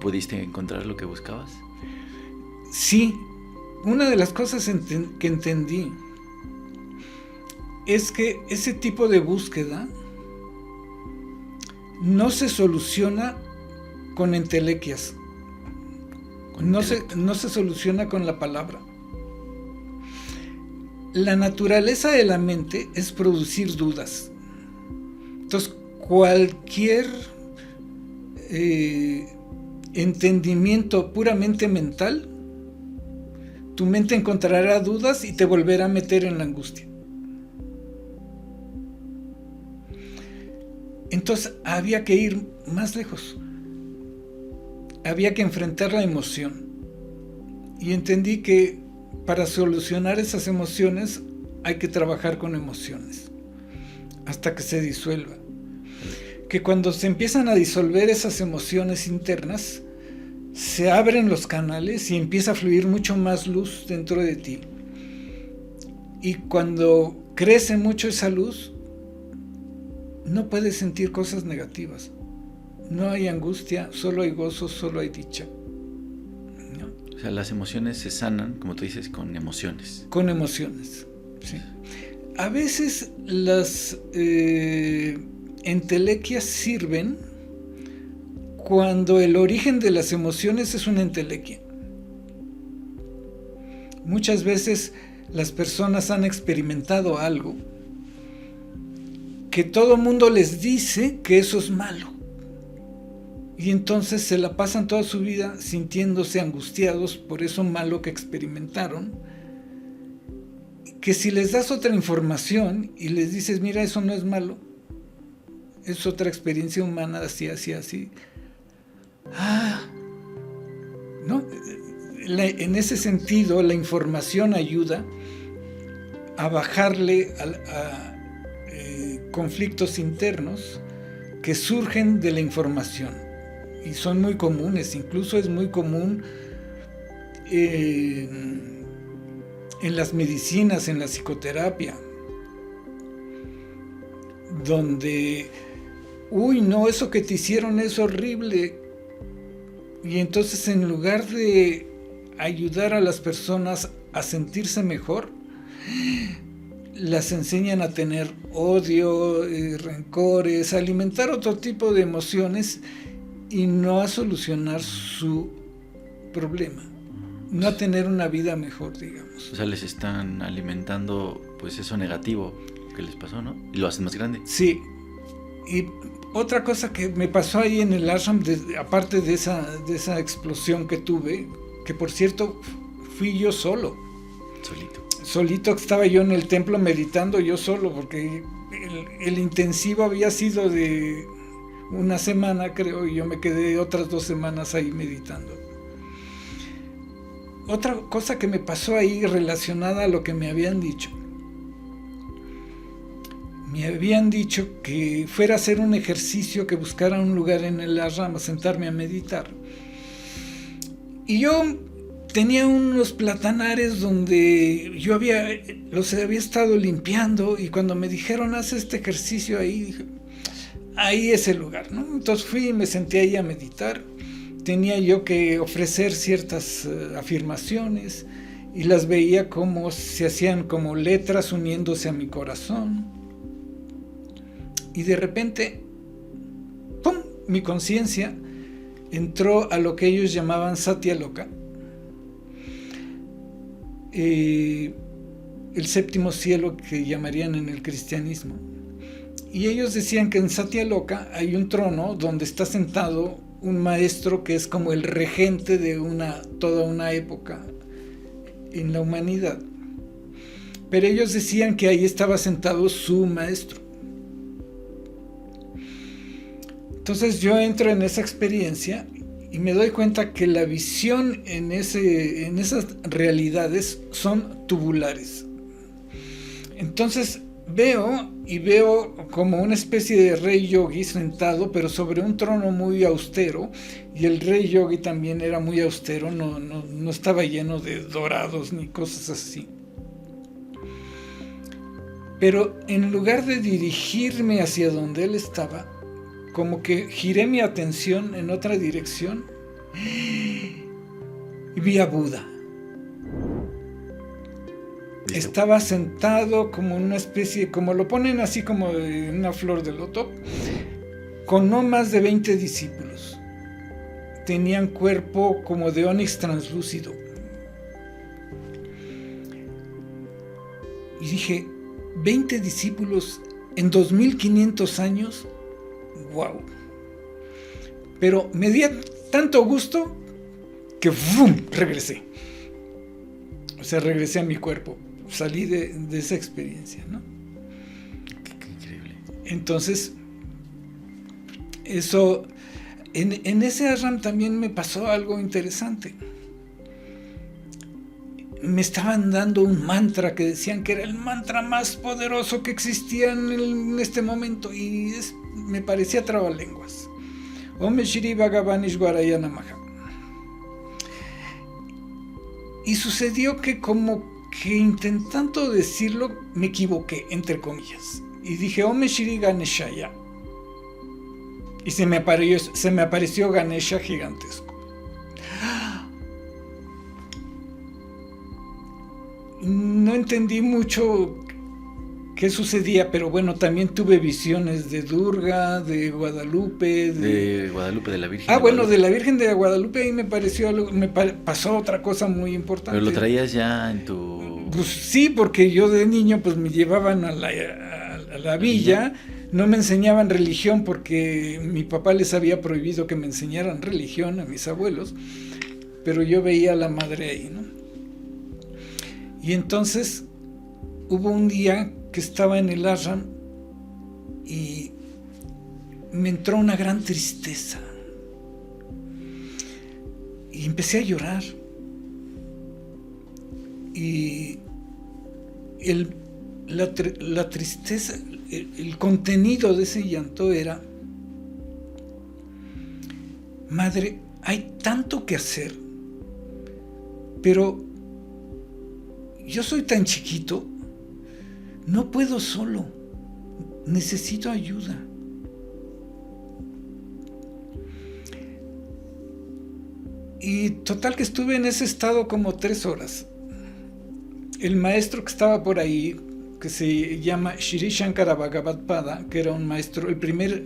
pudiste encontrar lo que buscabas? Sí, una de las cosas que entendí es que ese tipo de búsqueda no se soluciona con entelequias, no se soluciona con la palabra. La naturaleza de la mente es producir dudas. Entonces, cualquier entendimiento puramente mental, tu mente encontrará dudas y te volverá a meter en la angustia. Entonces había que ir más lejos. Había que enfrentar la emoción. Y entendí que para solucionar esas emociones hay que trabajar con emociones hasta que se disuelva. Que cuando se empiezan a disolver esas emociones internas, se abren los canales y empieza a fluir mucho más luz dentro de ti. Y cuando crece mucho esa luz, no puedes sentir cosas negativas. No hay angustia, solo hay gozo, solo hay dicha. ¿No? O sea, las emociones se sanan, como tú dices, con emociones. Con emociones, sí. A veces las entelequias sirven cuando el origen de las emociones es una entelequia. Muchas veces las personas han experimentado algo que todo mundo les dice que eso es malo. Y entonces se la pasan toda su vida sintiéndose angustiados por eso malo que experimentaron. Que si les das otra información y les dices, mira, eso no es malo, es otra experiencia humana, así, así, así. ¿No? En ese sentido, la información ayuda a bajarle a conflictos internos que surgen de la información. Y son muy comunes, incluso es muy común en las medicinas, en la psicoterapia, donde, uy, no, eso que te hicieron es horrible. Y entonces en lugar de ayudar a las personas a sentirse mejor, las enseñan a tener odio, rencores, a alimentar otro tipo de emociones y no a solucionar su problema, no a tener una vida mejor, digamos. O sea, les están alimentando pues eso negativo que les pasó, ¿no? Y lo hacen más grande. Sí. Y otra cosa que me pasó ahí en el ashram, aparte de esa explosión que tuve, que por cierto fui yo solo. Solito estaba yo en el templo meditando yo solo, porque el intensivo había sido de una semana, creo, y yo me quedé otras 2 semanas ahí meditando. Otra cosa que me pasó ahí relacionada a lo que me habían dicho. Me habían dicho que fuera a hacer un ejercicio, que buscara un lugar en el ashram, a sentarme a meditar. Y yo tenía unos platanares donde yo los había estado limpiando, y cuando me dijeron, haz este ejercicio ahí, dije, ahí es el lugar, ¿no? Entonces fui y me senté ahí a meditar. Tenía yo que ofrecer ciertas afirmaciones y las veía como se hacían como letras uniéndose a mi corazón. Y de repente, ¡pum!, mi conciencia entró a lo que ellos llamaban Satyaloka, el séptimo cielo que llamarían en el cristianismo. Y ellos decían que en Satyaloka hay un trono donde está sentado un maestro que es como el regente de toda una época en la humanidad. Pero ellos decían que ahí estaba sentado su maestro. Entonces yo entro en esa experiencia y me doy cuenta que la visión en esas realidades son tubulares. Entonces veo como una especie de rey yogi sentado, pero sobre un trono muy austero, y el rey yogi también era muy austero, no estaba lleno de dorados ni cosas así. Pero en lugar de dirigirme hacia donde él estaba, como que giré mi atención en otra dirección y vi a Buda. Estaba sentado como en una especie, como lo ponen así como en una flor de loto, con no más de 20 discípulos. Tenían cuerpo como de ónix translúcido. Y dije, 20 discípulos en 2500 años, wow. Pero me di tanto gusto que ¡fum!, regresé. O sea, regresé a mi cuerpo. Salí de esa experiencia, ¿no? Qué increíble. Entonces, eso, en ese ashram también me pasó algo interesante. Me estaban dando un mantra que decían que era el mantra más poderoso que existía en este momento, y me parecía trabalenguas. Om Shri Bhagavan Ishwaraya Namaha. Y sucedió que como que intentando decirlo me equivoqué, entre comillas, y dije Om Shri Ganeshaya, y se me apareció Ganesha gigantesco. No entendí mucho qué sucedía, pero bueno, también tuve visiones de Durga, de Guadalupe, de Guadalupe, de la Virgen. De la Virgen de Guadalupe, ahí me pareció algo, pasó otra cosa muy importante. Pero lo traías ya en tu... Pues sí, porque yo de niño pues me llevaban a la villa, no me enseñaban religión porque mi papá les había prohibido que me enseñaran religión a mis abuelos, pero yo veía a la madre ahí, ¿no? Y entonces hubo un día que estaba en el ashram y me entró una gran tristeza y empecé a llorar, y la tristeza, el contenido de ese llanto era: madre, hay tanto que hacer, pero yo soy tan chiquito, no puedo solo, necesito ayuda. Y total que estuve en ese estado como 3 horas. El maestro que estaba por ahí, que se llama Shri Shankara Bhagavad-pada, que era un maestro, el primer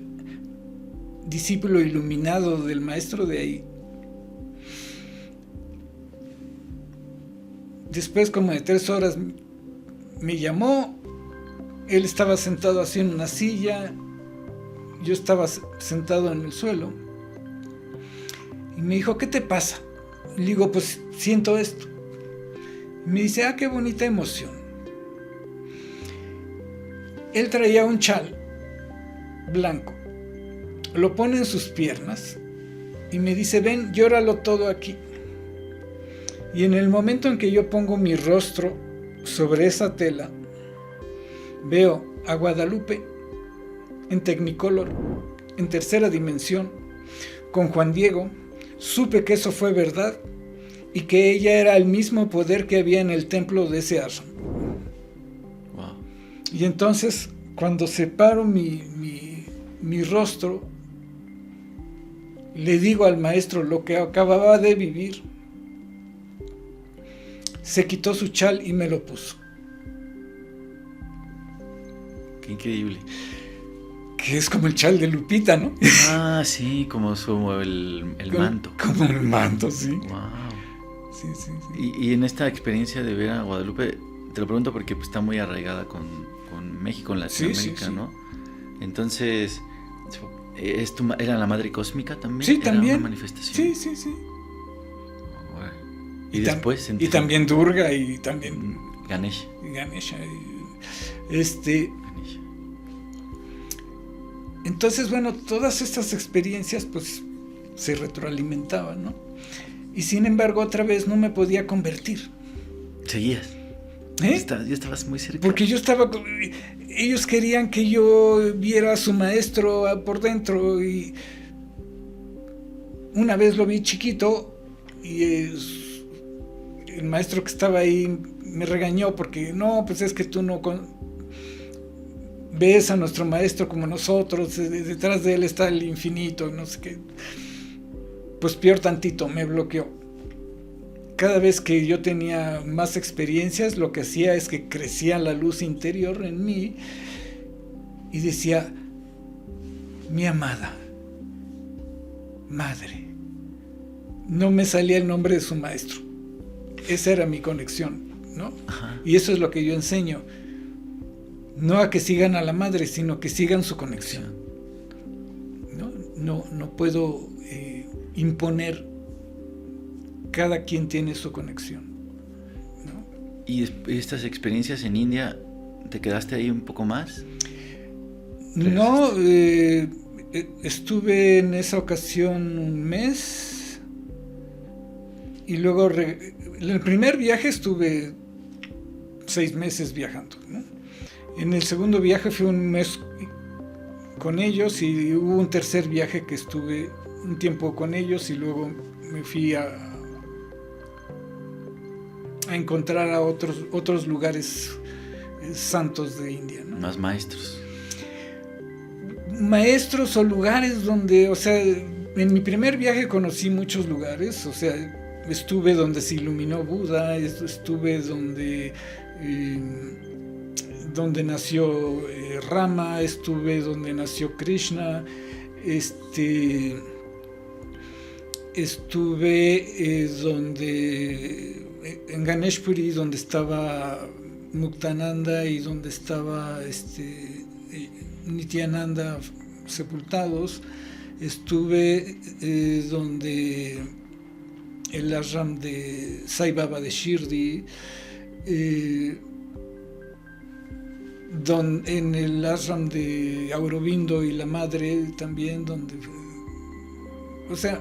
discípulo iluminado del maestro de ahí, después como de 3 horas me llamó. Él estaba sentado así en una silla, yo estaba sentado en el suelo, y me dijo: ¿qué te pasa? Le digo: pues siento esto. Y me dice: qué bonita emoción. Él traía un chal blanco, lo pone en sus piernas y me dice: ven, llóralo todo aquí. Y en el momento en que yo pongo mi rostro sobre esa tela, veo a Guadalupe en Technicolor, en tercera dimensión, con Juan Diego. Supe que eso fue verdad y que ella era el mismo poder que había en el templo de ese ashram. Wow. Y entonces, cuando separo mi rostro, le digo al maestro lo que acababa de vivir. Se quitó su chal y me lo puso. Qué increíble. que es como el chal de Lupita, ¿no? Ah, sí, como el manto. Como el manto, sí. Wow. Sí, sí, sí. Y en esta experiencia de ver a Guadalupe, te lo pregunto porque pues, está muy arraigada con México, en Latinoamérica, sí. ¿no? Entonces, ¿era la madre cósmica también? Sí, ¿Era también. una manifestación? Sí. Bueno. Y después... Y también Durga y también... Ganesha. Ganesha. Ganesha. Entonces, bueno, todas estas experiencias pues se retroalimentaban, ¿no? Y sin embargo, otra vez no me podía convertir. ¿Seguías? ¿Eh? Ya estabas muy cerca. Porque yo estaba... Ellos querían que yo viera a su maestro por dentro y... Una vez lo vi chiquito y el maestro que estaba ahí me regañó porque no, pues es que tú no ves a nuestro maestro como nosotros, detrás de él está el infinito, no sé qué. Pues peor tantito, me bloqueó. Cada vez que yo tenía más experiencias, lo que hacía es que crecía la luz interior en mí y decía, mi amada madre. No me salía el nombre de su maestro. Esa era mi conexión, ¿no? Ajá. Y eso es lo que yo enseño. No a que sigan a la madre, sino que sigan su conexión. No puedo imponer. Cada quien tiene su conexión, ¿no? ¿Y estas experiencias en India, te quedaste ahí un poco más? No, estuve en esa ocasión un mes y luego en el primer viaje estuve 6 meses viajando, ¿no? En el segundo viaje fue un mes con ellos y hubo un tercer viaje que estuve un tiempo con ellos y luego me fui a encontrar a otros lugares santos de India, ¿no? Más maestros. Maestros o lugares donde, o sea, en mi primer viaje conocí muchos lugares, o sea, estuve donde se iluminó Buda, estuve donde nació Rama, estuve donde nació Krishna, estuve donde en Ganeshpuri, donde estaba Muktananda y donde estaba Nityananda sepultados. Estuve donde el ashram de Sai Baba de Shirdi, en el ashram de Aurobindo y la madre también, donde, o sea,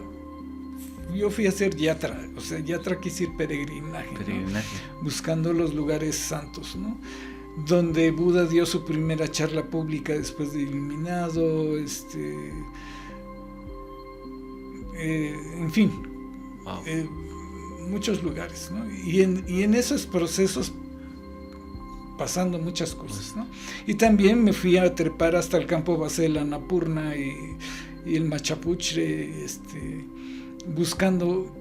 yo fui a hacer yatra, o sea, yatra quiere decir peregrinaje, ¿no? Buscando los lugares santos, ¿no? Donde Buda dio su primera charla pública después de iluminado, en fin, wow. Muchos lugares, ¿no? Y en esos procesos pasando muchas cosas, ¿no? Y también me fui a trepar hasta el campo base de la Annapurna y el Machapuchre, buscando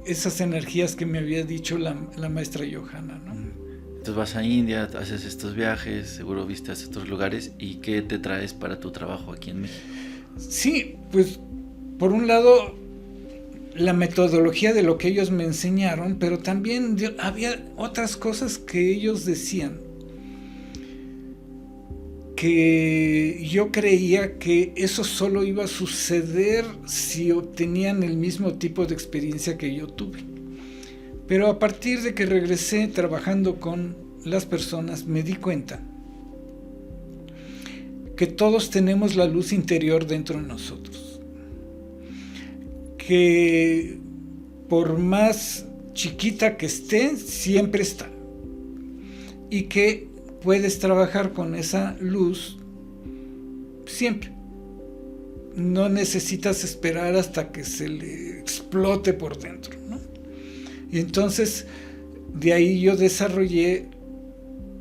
esas energías que me había dicho la maestra Johanna, ¿no? Entonces vas a India, haces estos viajes, seguro viste a otros lugares. ¿Y qué te traes para tu trabajo aquí en México? Sí, pues por un lado la metodología de lo que ellos me enseñaron, pero también había otras cosas que ellos decían que yo creía que eso solo iba a suceder si obtenían el mismo tipo de experiencia que yo tuve. Pero a partir de que regresé trabajando con las personas, me di cuenta que todos tenemos la luz interior dentro de nosotros. Que por más chiquita que esté, siempre está. Y que puedes trabajar con esa luz siempre. No necesitas esperar hasta que se le explote por dentro, ¿no? Y entonces, de ahí yo desarrollé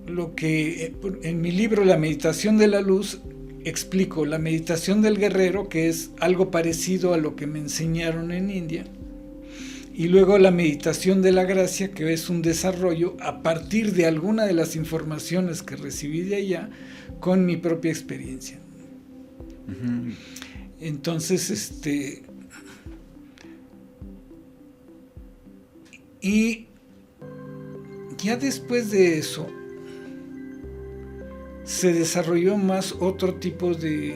lo que en mi libro La meditación de la luz explico, la meditación del guerrero, que es algo parecido a lo que me enseñaron en India, y luego la meditación de la gracia, que es un desarrollo a partir de alguna de las informaciones que recibí de allá con mi propia experiencia. Uh-huh. Entonces, y ya después de eso se desarrolló más otro tipo de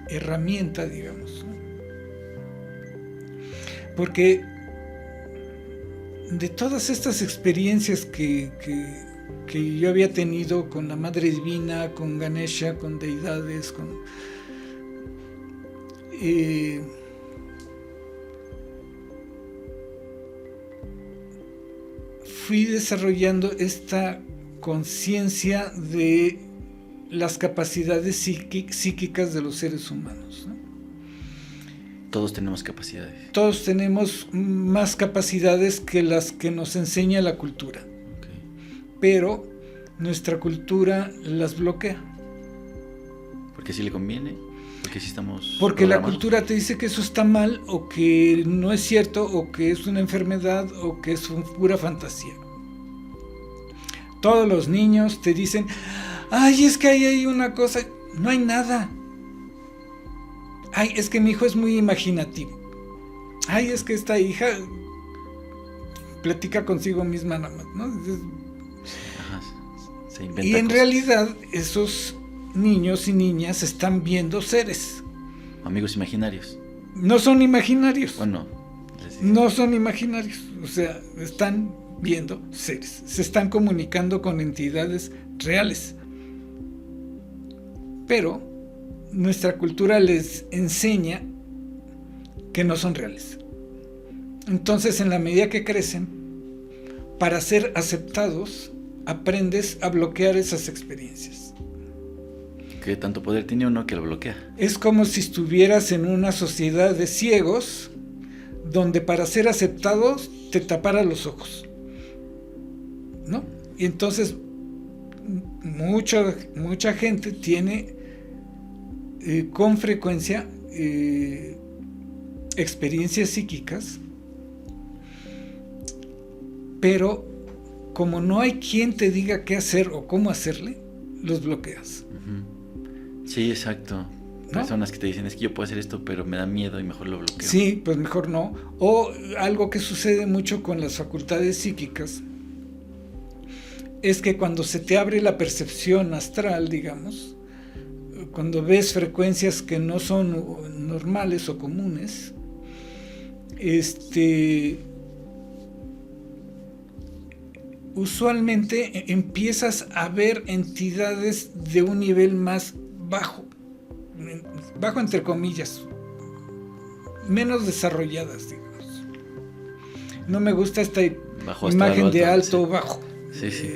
herramienta, digamos, ¿no? Porque de todas estas experiencias que yo había tenido con la Madre Divina, con Ganesha, con deidades, fui desarrollando esta conciencia de las capacidades psíquicas de los seres humanos, ¿no? Todos tenemos capacidades. Todos tenemos más capacidades que las que nos enseña la cultura. Okay. Pero nuestra cultura las bloquea. ¿Porque sí le conviene? ¿Porque sí estamos Porque la programados? cultura te dice que eso está mal, o que no es cierto, o que es una enfermedad, o que es pura fantasía. Todos los niños te dicen, ay, es que ahí hay una cosa. No hay nada. Ay, es que mi hijo es muy imaginativo. Ay, es que esta hija platica consigo misma nada más, ¿no? Ajá, se inventa Y en cosas. realidad esos niños y niñas están viendo seres. Amigos imaginarios. No son imaginarios. Bueno, les dicen. No son imaginarios. O sea, están viendo seres. Se están comunicando con entidades reales. Pero nuestra cultura les enseña que no son reales. Entonces, en la medida que crecen, para ser aceptados, aprendes a bloquear esas experiencias. ¿Qué tanto poder tiene uno que lo bloquea? Es como si estuvieras en una sociedad de ciegos, donde para ser aceptados te tapara los ojos, ¿no? Y entonces mucha gente tiene con frecuencia experiencias psíquicas, pero como no hay quien te diga qué hacer o cómo hacerle, los bloqueas. Uh-huh. Sí, exacto. ¿No? Personas que te dicen, es que yo puedo hacer esto, pero me da miedo y mejor lo bloqueo. Sí, pues mejor no. O algo que sucede mucho con las facultades psíquicas es que cuando se te abre la percepción astral, digamos, cuando ves frecuencias que no son normales o comunes, usualmente empiezas a ver entidades de un nivel más bajo entre comillas, menos desarrolladas, digamos. No me gusta esta Bajo imagen de alto o sí. bajo. Sí, sí.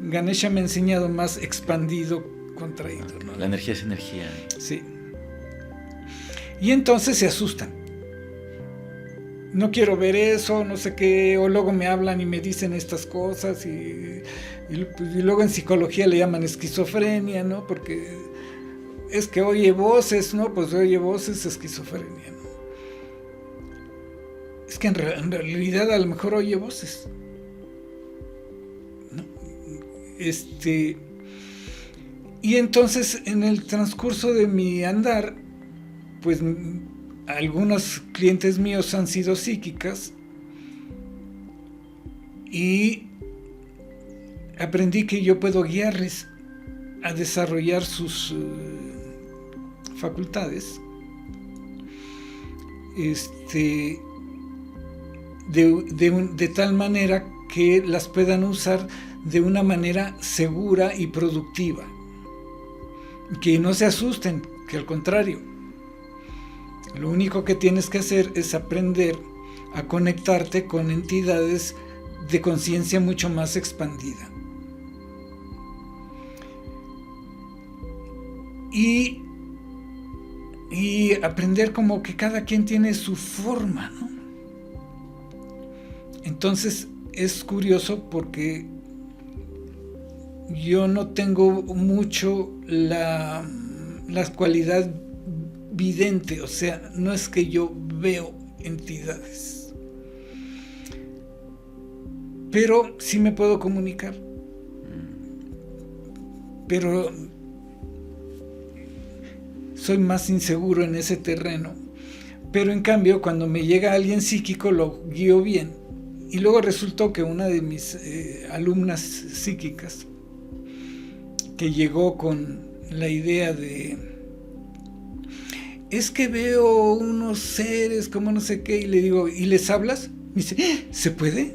Ganesha me ha enseñado más expandido, contraído, ¿no? La energía es energía. Sí. Y entonces se asustan. No quiero ver eso, no sé qué, o luego me hablan y me dicen estas cosas, y luego en psicología le llaman esquizofrenia, ¿no? Porque es que oye voces, ¿no? Pues oye voces, esquizofrenia, ¿no? Es que en realidad a lo mejor oye voces, ¿no? Y entonces en el transcurso de mi andar, pues algunos clientes míos han sido psíquicas y aprendí que yo puedo guiarles a desarrollar sus facultades de tal manera que las puedan usar de una manera segura y productiva, que no se asusten, que al contrario, lo único que tienes que hacer es aprender a conectarte con entidades de conciencia mucho más expandida. Y aprender como que cada quien tiene su forma, ¿no? Entonces es curioso porque yo no tengo mucho la cualidad vidente, o sea, no es que yo veo entidades, pero sí me puedo comunicar, pero soy más inseguro en ese terreno. Pero en cambio, cuando me llega alguien psíquico, lo guío bien. Y luego resultó que una de mis alumnas psíquicas, que llegó con la idea de, es que veo unos seres como no sé qué, y le digo, ¿y les hablas? Me dice, ¿se puede?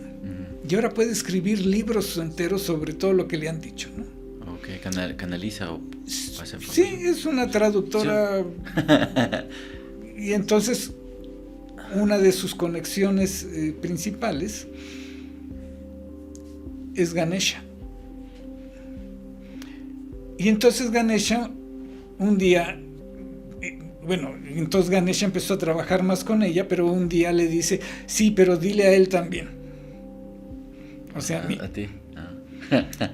Y ahora puede escribir libros enteros sobre todo lo que le han dicho, ¿no? Ok, canaliza o hace Sí, es una traductora. Y entonces, una de sus conexiones principales es Ganesha. Y entonces Ganesha, un día, entonces Ganesha empezó a trabajar más con ella, pero un día le dice, sí, pero dile a él también. O sea, a mí. A ti.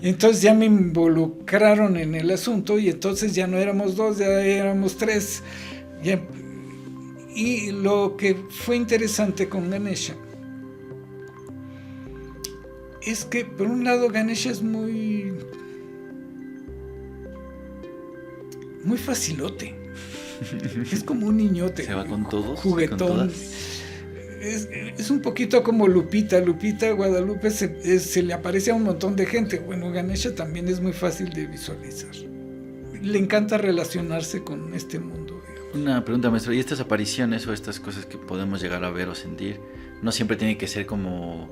Y entonces ya me involucraron en el asunto y entonces ya no éramos 2, ya éramos 3. Y lo que fue interesante con Ganesha es que, por un lado, Ganesha es muy facilote. Es como un niñote. Se va con todos. Juguetón. Es un poquito como Lupita. Lupita Guadalupe se le aparece a un montón de gente. Bueno, Ganesha también es muy fácil de visualizar. Le encanta relacionarse con este mundo. Una pregunta, maestro, ¿y estas apariciones o estas cosas que podemos llegar a ver o sentir, no siempre tiene que ser como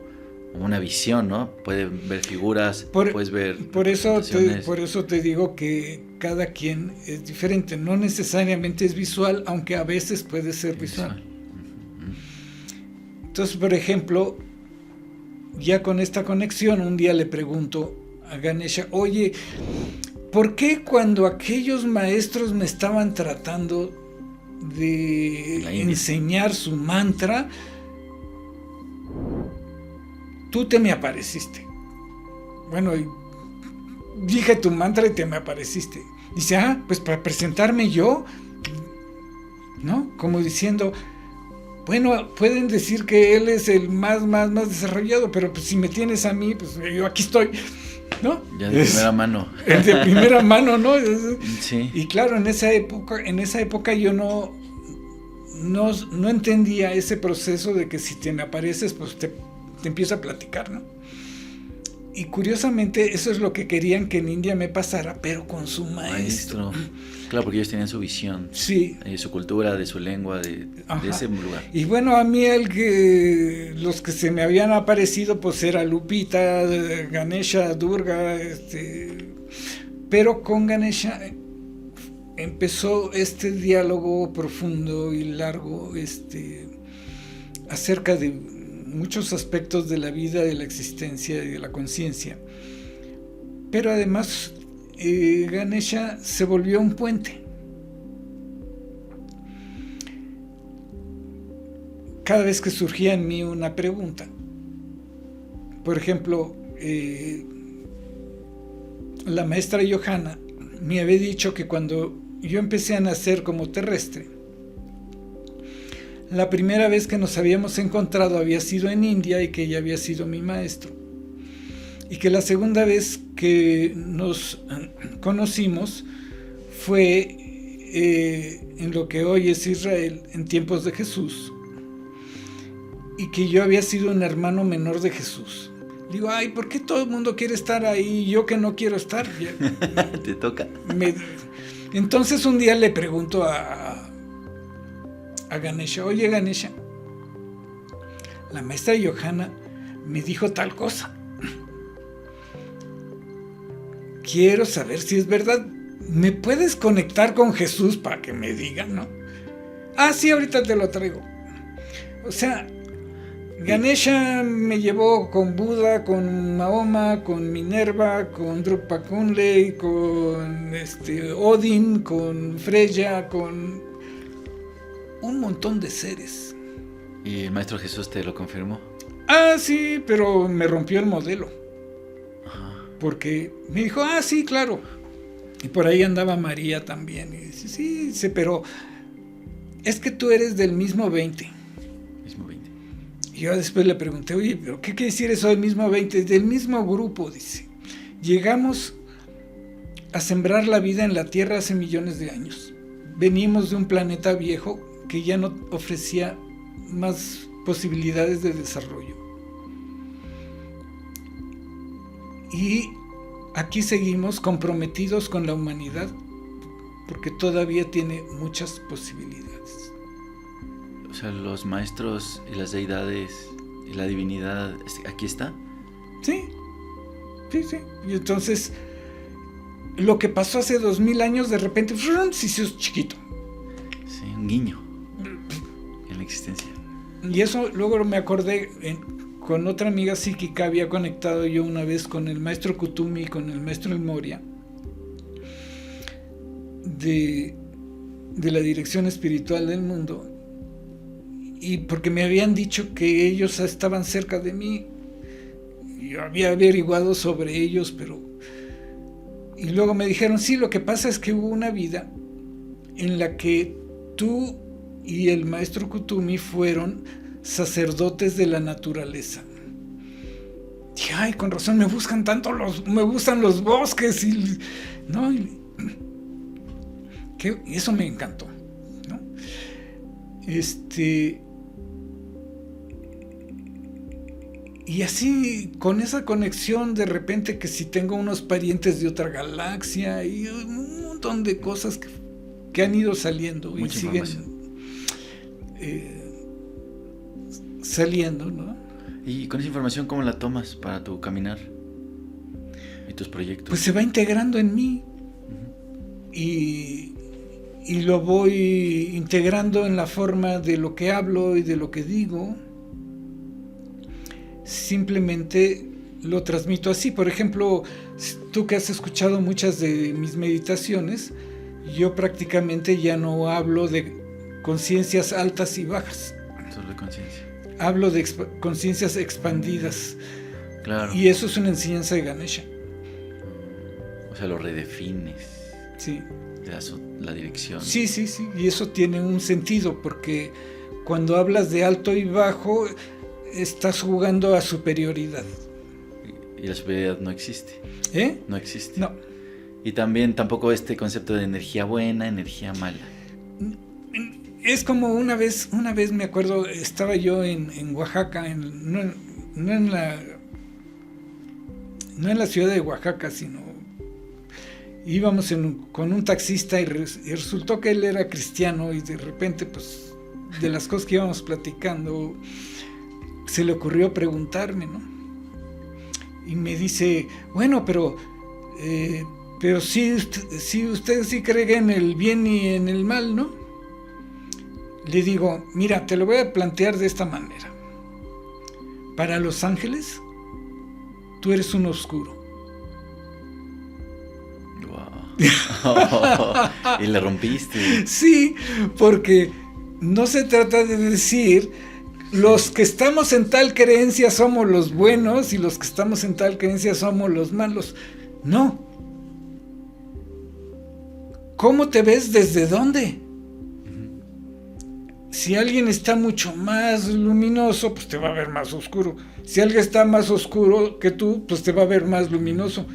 una visión, ¿no? Pueden ver figuras, puedes ver... Por eso te digo que cada quien es diferente, no necesariamente es visual, aunque a veces puede ser visual. Entonces, por ejemplo, ya con esta conexión, un día le pregunto a Ganesha, oye, ¿por qué cuando aquellos maestros me estaban tratando de enseñar su mantra, tú te me apareciste? Bueno, dije tu mantra y te me apareciste. Dice, pues para presentarme yo, ¿no? Como diciendo, bueno, pueden decir que él es el más desarrollado, pero pues si me tienes a mí, pues yo aquí estoy, ¿no? Ya de primera mano. De primera mano, ¿no? Sí. Y claro, en esa época yo no entendía ese proceso de que si te me apareces, pues te empiezo a platicar, ¿no? Y curiosamente eso es lo que querían que en India me pasara, pero con su maestro. Claro, porque ellos tenían su visión, sí, de su cultura, de su lengua, de ese lugar. Y bueno, a mí los que se me habían aparecido pues era Lupita, Ganesha, Durga, pero con Ganesha empezó este diálogo profundo y largo acerca de muchos aspectos de la vida, de la existencia y de la conciencia. Pero además Ganesha se volvió un puente. Cada vez que surgía en mí una pregunta, por ejemplo, la maestra Johanna me había dicho que cuando yo empecé a nacer como terrestre, la primera vez que nos habíamos encontrado había sido en India y que ella había sido mi maestro. Y que la segunda vez que nos conocimos fue en lo que hoy es Israel, en tiempos de Jesús. Y que yo había sido un hermano menor de Jesús. Digo, ¿por qué todo el mundo quiere estar ahí y yo que no quiero estar? Te toca. Entonces un día le pregunto a Ganesha, oye Ganesha, la maestra Johanna me dijo tal cosa. Quiero saber si es verdad. ¿Me puedes conectar con Jesús para que me digan, no? Sí, ahorita te lo traigo. O sea, Ganesha me llevó con Buda, con Mahoma, con Minerva, con Drupal Kunle, con Odin, con Freya, con un montón de seres. ¿Y el Maestro Jesús te lo confirmó? Sí, pero me rompió el modelo. Porque me dijo, sí, claro. Y por ahí andaba María también. Y dice, sí, pero es que tú eres del mismo 20. Mismo 20. Y yo después le pregunté, oye, ¿pero qué quiere decir eso del mismo 20? Del mismo grupo, dice. Llegamos a sembrar la vida en la tierra hace millones de años. venimos de un planeta viejo que ya no ofrecía más posibilidades de desarrollo. Y aquí seguimos comprometidos con la humanidad porque todavía tiene muchas posibilidades. O sea, los maestros y las deidades y la divinidad, ¿aquí está? Sí. Y entonces, lo que pasó hace 2000 años, de repente, se hizo chiquito. Sí, un guiño en la existencia. Y eso luego me acordé, con otra amiga psíquica había conectado yo una vez con el maestro Kutumi y con el maestro El Moria de la dirección espiritual del mundo, y porque me habían dicho que ellos estaban cerca de mí. Yo había averiguado sobre ellos, y luego me dijeron, sí, lo que pasa es que hubo una vida en la que tú y el maestro Kutumi fueron sacerdotes de la naturaleza. Dije, ay, con razón me buscan tanto, me gustan los bosques, ¿no? Y eso me encantó, ¿no? Y así, con esa conexión, de repente, que si tengo unos parientes de otra galaxia y un montón de cosas que han ido saliendo. Mucha y siguen saliendo, ¿no? Y con esa información, ¿cómo la tomas para tu caminar y tus proyectos? Pues se va integrando en mí. Uh-huh. Y lo voy integrando en la forma de lo que hablo y de lo que digo. Simplemente lo transmito así. Por ejemplo, tú que has escuchado muchas de mis meditaciones, yo prácticamente ya no hablo de conciencias altas y bajas. Solo de conciencia. Hablo de conciencias expandidas. Claro. Y eso es una enseñanza de Ganesha. O sea, lo redefines. Sí. Le das la dirección. Sí. Y eso tiene un sentido, porque cuando hablas de alto y bajo, estás jugando a superioridad. Y la superioridad no existe. No existe. No. Y también tampoco este concepto de energía buena, energía mala. Es como una vez me acuerdo, estaba yo en Oaxaca, no en la ciudad de Oaxaca, sino íbamos con un taxista y resultó que él era cristiano, y de repente, pues, de las cosas que íbamos platicando, se le ocurrió preguntarme, ¿no? Y me dice, bueno, pero sí, usted sí cree en el bien y en el mal, ¿no? Le digo, mira, te lo voy a plantear de esta manera. Para los ángeles, tú eres un oscuro. Wow. Y le rompiste. Sí, porque no se trata de decir los que estamos en tal creencia somos los buenos y los que estamos en tal creencia somos los malos. No. ¿Cómo te ves? ¿Desde dónde? Si alguien está mucho más luminoso, pues te va a ver más oscuro. Si alguien está más oscuro que tú, pues te va a ver más luminoso.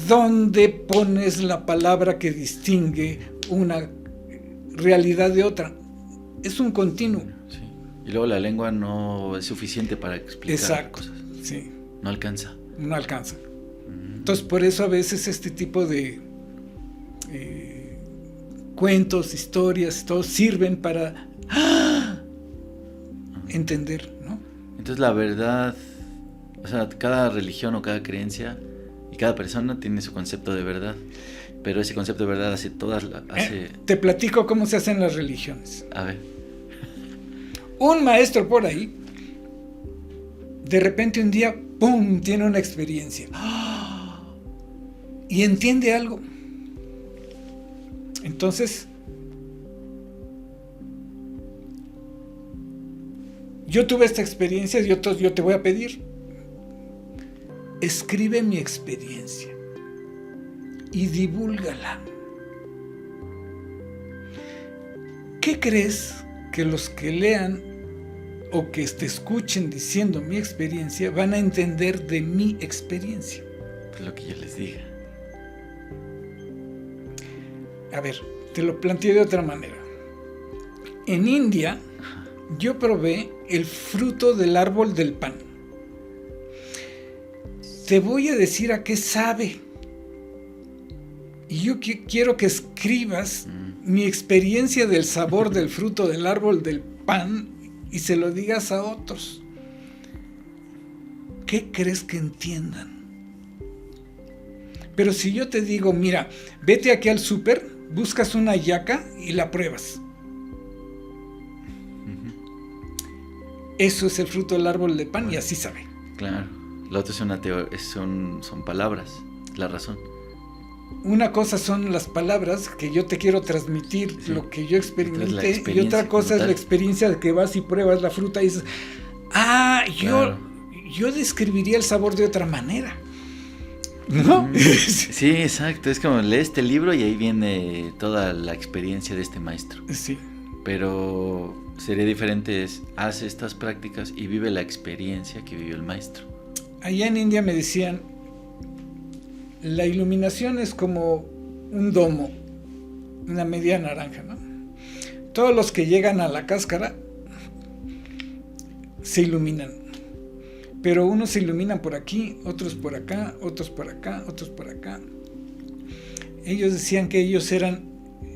¿Dónde pones la palabra que distingue una realidad de otra? Es un continuo. Sí. Y luego la lengua no es suficiente para explicar cosas. Sí. No alcanza. No alcanza. Entonces, por eso a veces este tipo de cuentos, historias, todo sirven para entender, ¿no? Entonces la verdad, o sea, cada religión o cada creencia y cada persona tiene su concepto de verdad, pero ese concepto de verdad te platico cómo se hacen las religiones. A ver. Un maestro por ahí, de repente un día, ¡pum!, tiene una experiencia y entiende algo. Entonces, yo tuve esta experiencia, yo te voy a pedir, escribe mi experiencia y divúlgala. ¿Qué crees que los que lean o que te escuchen diciendo mi experiencia van a entender de mi experiencia? Pues lo que yo les diga. A ver, te lo planteé de otra manera. En India, yo probé el fruto del árbol del pan. Te voy a decir a qué sabe. Y yo quiero que escribas mi experiencia del sabor del fruto del árbol del pan y se lo digas a otros. ¿Qué crees que entiendan? Pero si yo te digo, mira, vete aquí al súper, buscas una hallaca y la pruebas. Eso es el fruto del árbol de pan y así sabe. Claro. Lo otro son palabras, la razón. Una cosa son las palabras que yo te quiero transmitir, sí, lo que yo experimenté, y otra cosa es la experiencia de que vas y pruebas la fruta y dices, claro, yo describiría el sabor de otra manera, ¿no? Sí, exacto, es como lees este libro y ahí viene toda la experiencia de este maestro. Sí. Pero sería diferente, haz estas prácticas y vive la experiencia que vivió el maestro. Allá en India me decían, la iluminación es como un domo, una media naranja, ¿no? Todos los que llegan a la cáscara se iluminan, pero unos se iluminan por aquí, otros por acá, otros por acá, otros por acá. Ellos decían que ellos eran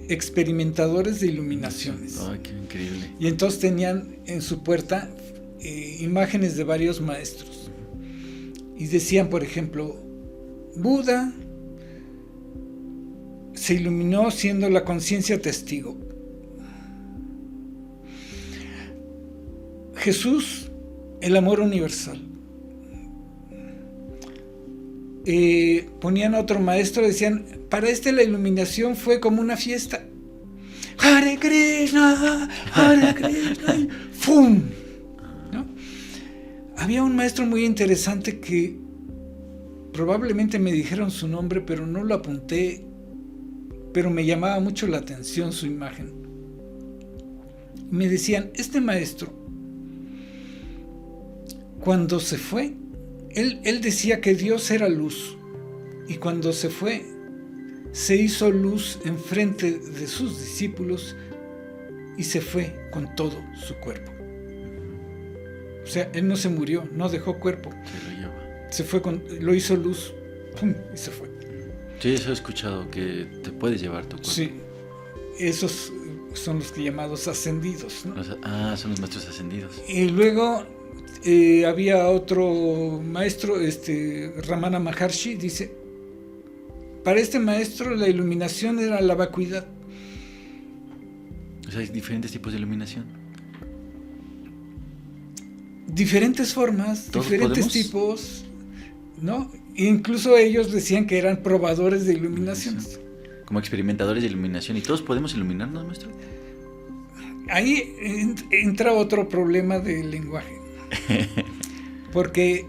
experimentadores de iluminaciones. ¡Ay, qué increíble! Y entonces tenían en su puerta imágenes de varios maestros. Y decían, por ejemplo, Buda se iluminó siendo la conciencia testigo. Jesús, el amor universal. Ponían a otro maestro, decían, para la iluminación fue como una fiesta. Hare Krishna, Hare Krishna, y ¡fum! ¿No? Había un maestro muy interesante que probablemente me dijeron su nombre, pero no lo apunté, pero me llamaba mucho la atención su imagen. Me decían, este maestro, cuando se fue, él decía que Dios era luz, y cuando se fue, se hizo luz enfrente de sus discípulos y se fue con todo su cuerpo. O sea, él no se murió, no dejó cuerpo. Se lo lleva. Se fue lo hizo luz, ¡pum! Y se fue. Sí, eso he escuchado, que te puedes llevar tu cuerpo. Sí, esos son los que llamados ascendidos, ¿no? Son los maestros ascendidos. Y luego había otro maestro, Ramana Maharshi, dice, para este maestro la iluminación era la vacuidad. O sea, hay diferentes tipos de iluminación. Diferentes formas, diferentes podemos? Tipos, ¿no? Incluso ellos decían que eran probadores de iluminaciones. Como experimentadores de iluminación. ¿Y todos podemos iluminarnos, maestro? Ahí entra otro problema del lenguaje. Porque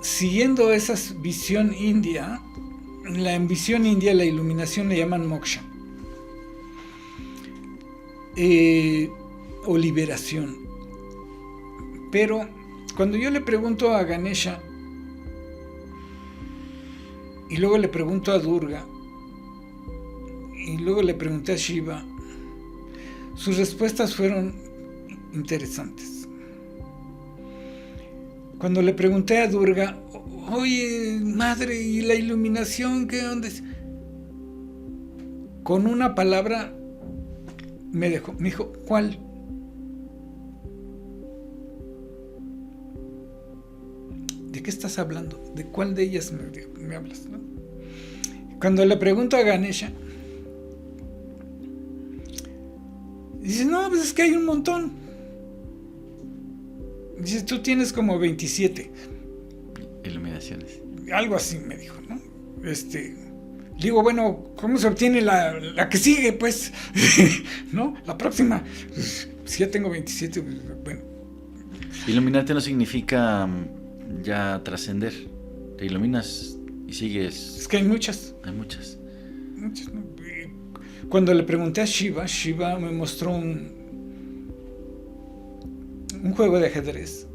siguiendo esa visión india, en visión india la iluminación le llaman moksha. O liberación. Pero cuando yo le pregunto a Ganesha y luego le pregunto a Durga y luego le pregunté a Shiva, sus respuestas fueron interesantes. Cuando le pregunté a Durga, oye, madre, ¿y la iluminación qué onda es? Con una palabra me dijo, ¿cuál? ¿De qué estás hablando? ¿De cuál de ellas me hablas? ¿No? Cuando le pregunto a Ganesha, dice, no, pues es que hay un montón. Dice, tú tienes como 27 iluminaciones. Algo así me dijo, ¿no? Digo, bueno, ¿cómo se obtiene la que sigue, pues? ¿No? La próxima. Si ya tengo 27, pues, bueno. Iluminarte no significa ya trascender. Te iluminas y sigues. Es que hay muchas. Hay muchas. Muchas, ¿no? Cuando le pregunté a Shiva me mostró un juego de ajedrez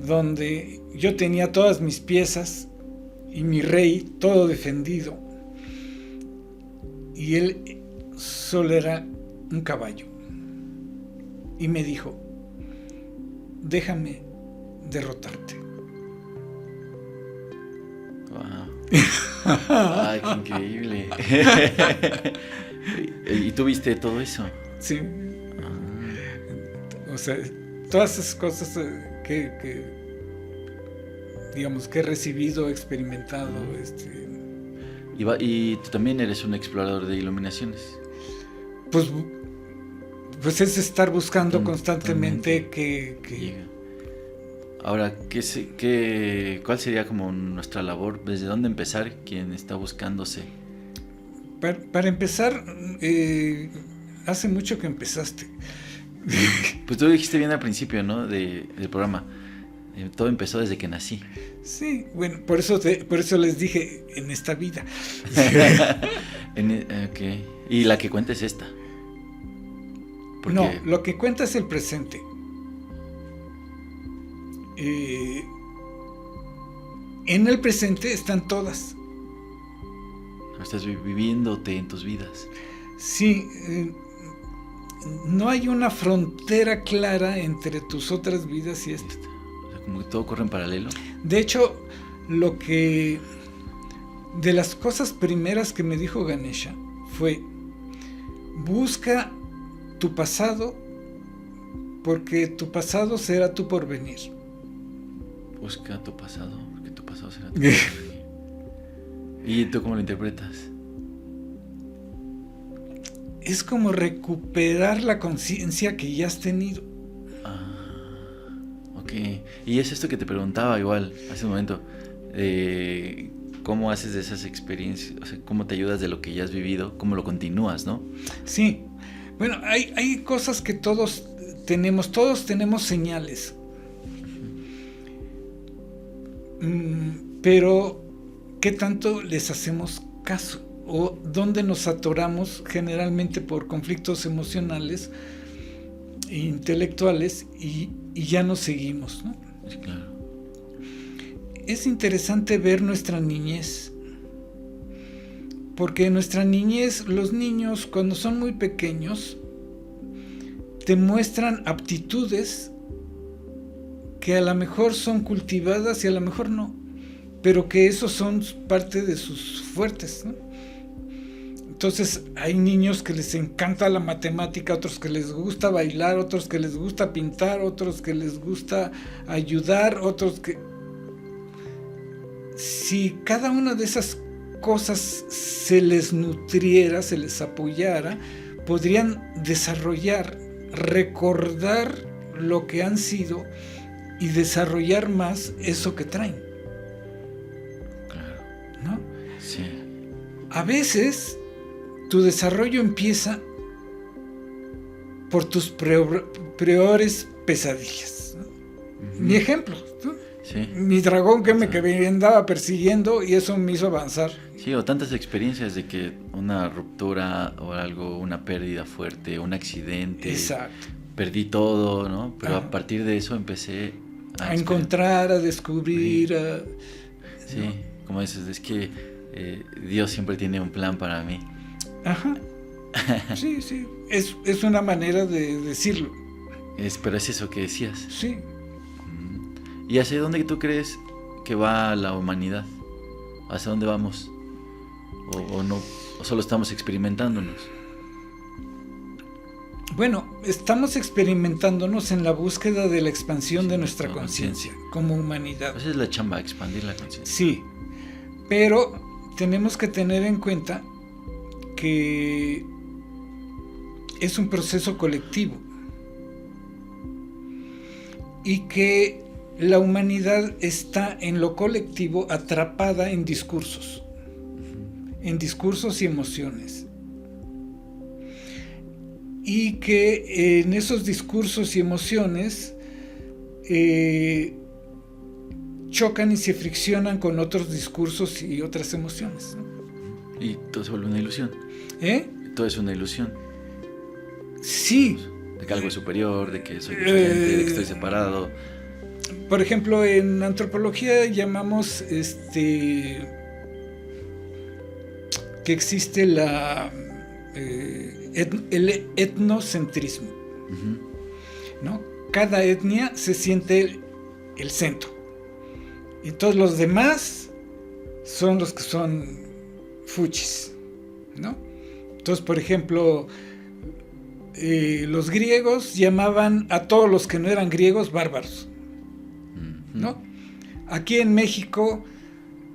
donde yo tenía todas mis piezas y mi rey todo defendido, y él solo era un caballo, y me dijo: déjame derrotarte. Wow. Ay, qué increíble. ¿Y tú viste todo eso? Sí. O sea, todas esas cosas que digamos que he recibido, experimentado. Y tú también eres un explorador de iluminaciones. Pues es estar buscando constantemente que llega. Ahora, ¿cuál sería como nuestra labor? ¿Desde dónde empezar quien está buscándose? Para empezar, hace mucho que empezaste. Pues tú dijiste bien al principio, ¿no? del programa. Todo empezó desde que nací. Sí, bueno, por eso les dije en esta vida. Okay. Y la que cuenta es esta. Porque... No, lo que cuenta es el presente. En el presente están todas. Estás viviéndote en tus vidas. Sí, no hay una frontera clara entre tus otras vidas y esta. O sea, como que todo corre en paralelo. De hecho, de las cosas primeras que me dijo Ganesha fue: busca tu pasado, porque tu pasado será tu porvenir. Busca tu pasado, porque tu pasado será tu porvenir. ¿Y tú cómo lo interpretas? Es como recuperar la conciencia que ya has tenido. Ok. Y es esto que te preguntaba igual hace un momento. ¿Cómo haces de esas experiencias? O sea, ¿cómo te ayudas de lo que ya has vivido? ¿Cómo lo continúas, no? Sí. Bueno, hay cosas que todos tenemos señales. Pero ¿qué tanto les hacemos caso? ¿O dónde nos atoramos? Generalmente por conflictos emocionales e intelectuales y ya no seguimos, ¿no? Sí, claro. Es interesante ver nuestra niñez, porque en nuestra niñez los niños, cuando son muy pequeños, te muestran aptitudes que a lo mejor son cultivadas y a lo mejor no, pero que esos son parte de sus fuertes, ¿no? Entonces hay niños que les encanta la matemática, otros que les gusta bailar, otros que les gusta pintar, otros que les gusta ayudar, otros que... Si cada una de esas cosas se les nutriera, se les apoyara, podrían desarrollar, recordar lo que han sido y desarrollar más eso que traen. Claro. ¿No? Sí. A veces tu desarrollo empieza por tus peores pesadillas, ¿no? Uh-huh. Mi ejemplo, ¿no? Sí. Mi dragón que me andaba persiguiendo y eso me hizo avanzar. Sí, o tantas experiencias de que una ruptura o algo, una pérdida fuerte, un accidente. Exacto. Perdí todo, ¿no? Pero a partir de eso empecé a encontrar, a descubrir. Sí, ¿no? Como dices, es que Dios siempre tiene un plan para mí. Ajá. Sí, sí. Es una manera de decirlo. Pero es eso que decías. Sí. ¿Y hacia dónde tú crees que va la humanidad? ¿Hacia dónde vamos? ¿O no? ¿O solo estamos experimentándonos? Bueno, estamos experimentándonos en la búsqueda de la expansión de nuestra conciencia como humanidad. Esa es la chamba, expandir la conciencia. Sí, pero tenemos que tener en cuenta que es un proceso colectivo y que la humanidad está en lo colectivo atrapada en discursos y emociones. Y que en esos discursos y emociones chocan y se friccionan con otros discursos y otras emociones, ¿no? Y todo se vuelve una ilusión. Todo es una ilusión. Sí. De que algo es superior, de que soy diferente, de que estoy separado. por ejemplo, en antropología llamamos que existe el etnocentrismo, ¿no? Cada etnia se siente el centro y todos los demás son los que son fuchis, ¿no? Entonces, por ejemplo, los griegos llamaban a todos los que no eran griegos bárbaros, ¿no? Aquí en México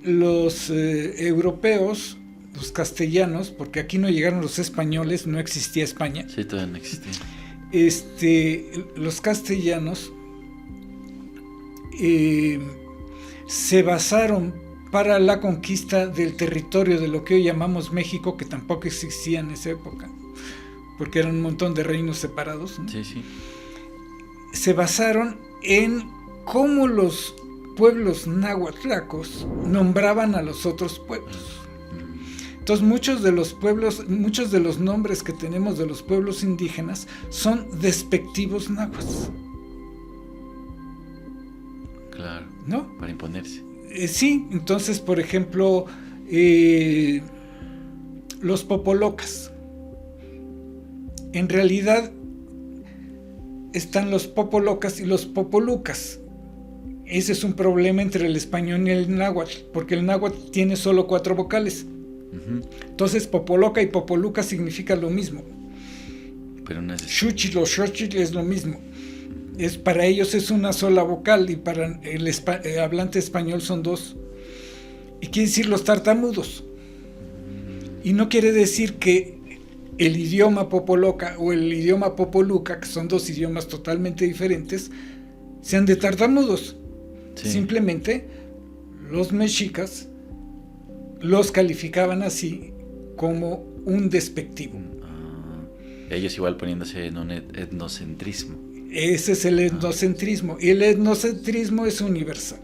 los europeos, los castellanos, porque aquí no llegaron los españoles, no existía España. Sí, todavía no existía. Los castellanos se basaron para la conquista del territorio de lo que hoy llamamos México, que tampoco existía en esa época, porque eran un montón de reinos separados, ¿no? Sí, sí. Se basaron en cómo los pueblos nahuatlacos nombraban a los otros pueblos. Entonces muchos de los nombres que tenemos de los pueblos indígenas son despectivos náhuatl. Claro, ¿no? Para imponerse. Sí, entonces, por ejemplo, los popolocas. En realidad están los popolocas y los popolucas. Ese es un problema entre el español y el náhuatl, porque el náhuatl tiene solo 4 vocales. Entonces, popoloca y popoluca significa lo mismo. Pero no es... Xuchitl o xochitl es lo mismo. Para ellos es una sola vocal y para el hablante español son 2. Y quiere decir los tartamudos. Y no quiere decir que el idioma popoloca o el idioma popoluca, que son 2 idiomas totalmente diferentes, sean de tartamudos. Sí. Simplemente los mexicas los calificaban así como un despectivo. Ellos igual poniéndose en un etnocentrismo. Ese es el etnocentrismo. Y el etnocentrismo es universal.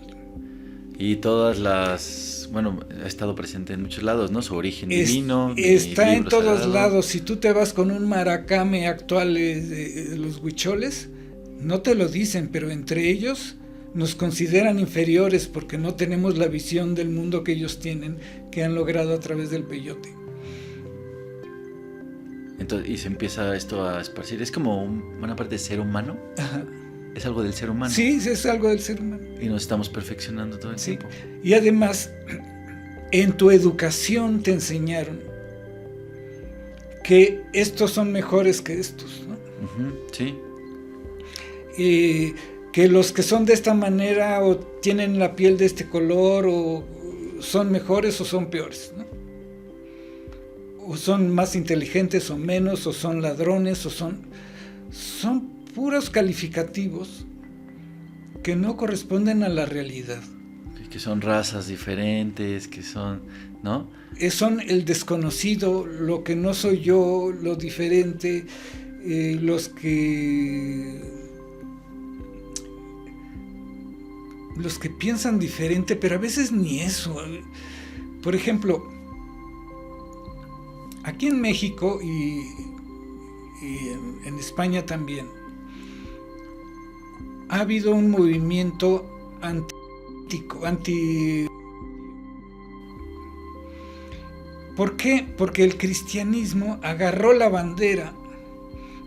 Y todas las... Bueno, ha estado presente en muchos lados, ¿no? Su origen divino. Está en todos lados. Si tú te vas con un maracame actual de los huicholes, no te lo dicen, pero entre ellos nos consideran inferiores porque no tenemos la visión del mundo que ellos tienen, que han logrado a través del peyote. Entonces, y se empieza esto a esparcir. Es como una parte del ser humano. Ajá. Es algo del ser humano. Sí, es algo del ser humano. Y nos estamos perfeccionando todo el tiempo. Y además, en tu educación te enseñaron que estos son mejores que estos, ¿no? Sí. Que los que son de esta manera o tienen la piel de este color o son mejores o son peores, ¿no? O son más inteligentes o menos, o son ladrones, o son puros calificativos que no corresponden a la realidad. Que son razas diferentes, que son, ¿no? Son el desconocido, lo que no soy yo, lo diferente, los que piensan diferente, pero a veces ni eso. Por ejemplo, aquí en México y en España también ha habido un movimiento anti. ¿Por qué? Porque el cristianismo agarró la bandera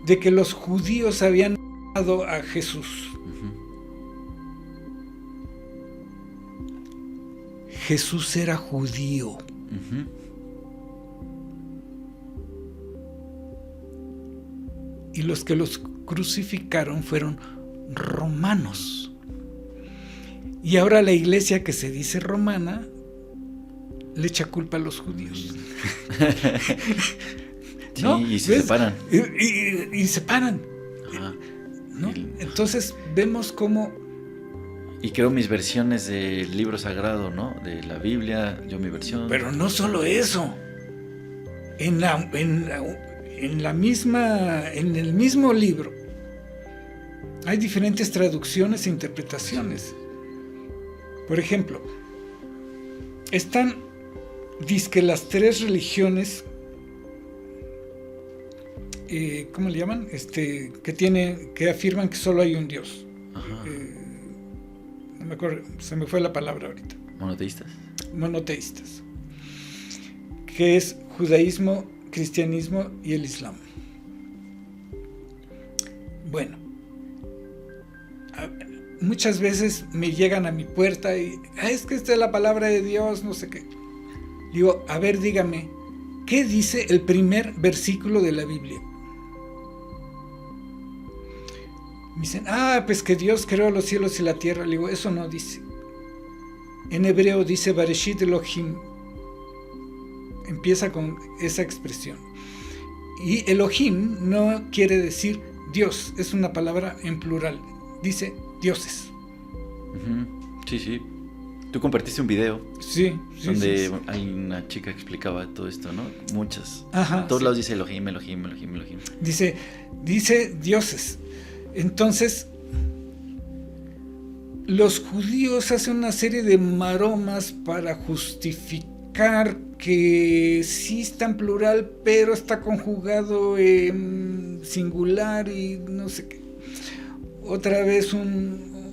de que los judíos habían matado a Jesús. Jesús era judío. Y los que los crucificaron fueron romanos. Y ahora la iglesia que se dice romana le echa culpa a los judíos. Sí, ¿no? y se separan. Y se separan. ¿No? Entonces vemos cómo... Y creo mis versiones del libro sagrado, ¿no? De la Biblia, yo mi versión. Pero no solo eso. En el mismo libro hay diferentes traducciones e interpretaciones. Por ejemplo, están dizque las 3 religiones, ¿cómo le llaman? Que afirman que solo hay un Dios. no me acuerdo, se me fue la palabra ahorita. Monoteístas, que es judaísmo, cristianismo y el islam. Bueno, muchas veces me llegan a mi puerta y es que esta es la palabra de Dios, no sé qué. Digo, a ver, dígame, ¿qué dice el primer versículo de la Biblia? Me dicen, pues que Dios creó los cielos y la tierra. Le digo, eso no dice. En hebreo dice Bereshit Elohim. Empieza con esa expresión. Y Elohim no quiere decir Dios, es una palabra en plural. Dice dioses. Sí. Tú compartiste un video. Sí. Donde hay una chica que explicaba todo esto, ¿no? Muchas. En todos lados dice Elohim. Dice dioses. Entonces, los judíos hacen una serie de maromas para justificar que sí está en plural, pero está conjugado en singular y no sé qué. Otra vez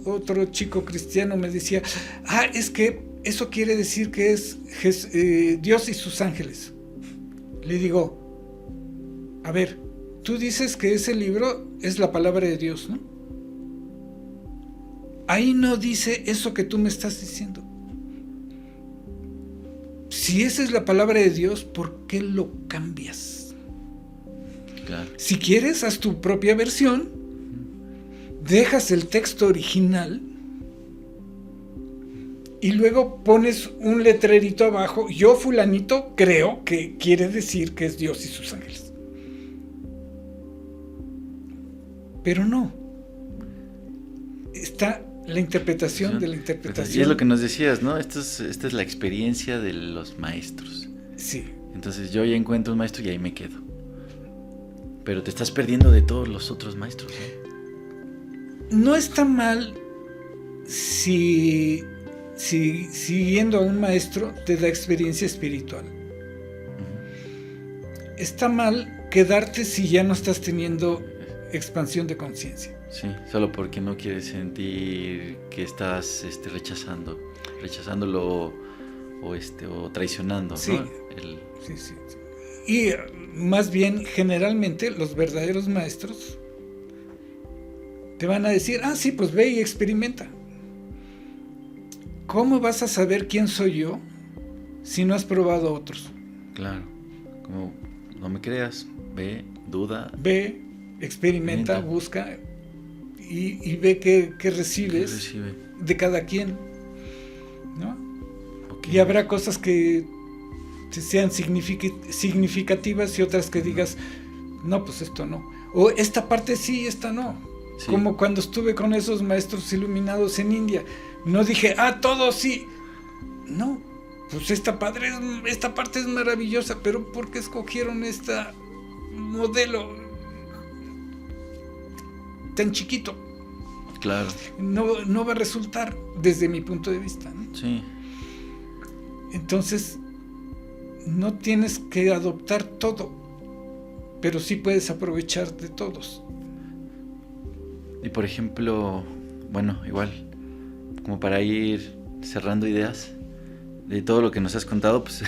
otro chico cristiano me decía, es que eso quiere decir que es Dios y sus ángeles. Le digo, a ver, tú dices que ese libro es la palabra de Dios, ¿no? Ahí no dice eso que tú me estás diciendo. Si esa es la palabra de Dios, ¿por qué lo cambias? Claro. Si quieres, haz tu propia versión, dejas el texto original y luego pones un letrerito abajo, yo fulanito creo que quiere decir que es Dios y sus ángeles. Pero no. Está la interpretación de la interpretación. Y es lo que nos decías, ¿no? Esta es la experiencia de los maestros. Sí. Entonces yo ya encuentro un maestro y ahí me quedo. Pero te estás perdiendo de todos los otros maestros, ¿no? No está mal si siguiendo a un maestro te da experiencia espiritual. Está mal quedarte si ya no estás teniendo expansión de conciencia. Sí, solo porque no quieres sentir que estás rechazándolo o traicionando, sí, ¿no? Sí. Y más bien, generalmente, los verdaderos maestros te van a decir, sí, pues ve y experimenta. ¿Cómo vas a saber quién soy yo si no has probado a otros? Claro, como no me creas, ve, duda. Ve, experimenta, busca y ve qué recibes de cada quien, ¿no? Okay. Y habrá cosas que sean significativas y otras que digas, no, pues esto no. O esta parte sí, esta no. Sí. Como cuando estuve con esos maestros iluminados en India. No dije, todo sí. No, pues esta parte es maravillosa, pero ¿por qué escogieron este modelo tan chiquito? Claro. No va a resultar desde mi punto de vista, ¿no? Sí. Entonces, no tienes que adoptar todo, pero sí puedes aprovechar de todos. Y por ejemplo, bueno, igual, como para ir cerrando ideas de todo lo que nos has contado, pues,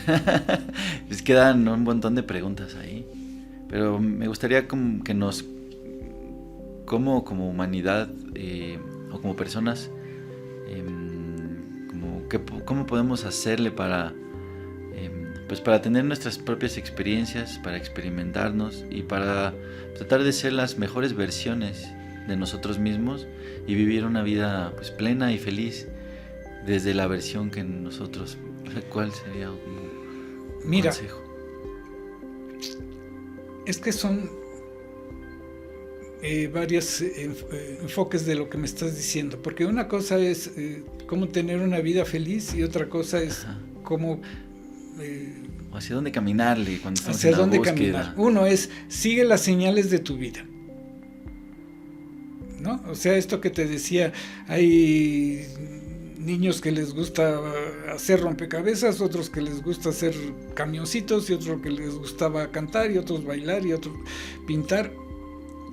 pues quedan un montón de preguntas ahí. Pero me gustaría que nos, como humanidad o como personas, ¿cómo podemos hacerle para tener nuestras propias experiencias, para experimentarnos y para tratar de ser las mejores versiones de nosotros mismos y vivir una vida pues plena y feliz desde la versión que nosotros? ¿Cuál sería un consejo? Es que son varios enfoques de lo que me estás diciendo, porque una cosa es cómo tener una vida feliz y otra cosa es cómo hacia dónde caminarle cuando estamos hacia en la dónde búsqueda. Caminar. Uno es sigue las señales de tu vida, ¿no? O sea, esto que te decía, hay niños que les gusta hacer rompecabezas, otros que les gusta hacer camioncitos y otros que les gustaba cantar y otros bailar y otros pintar.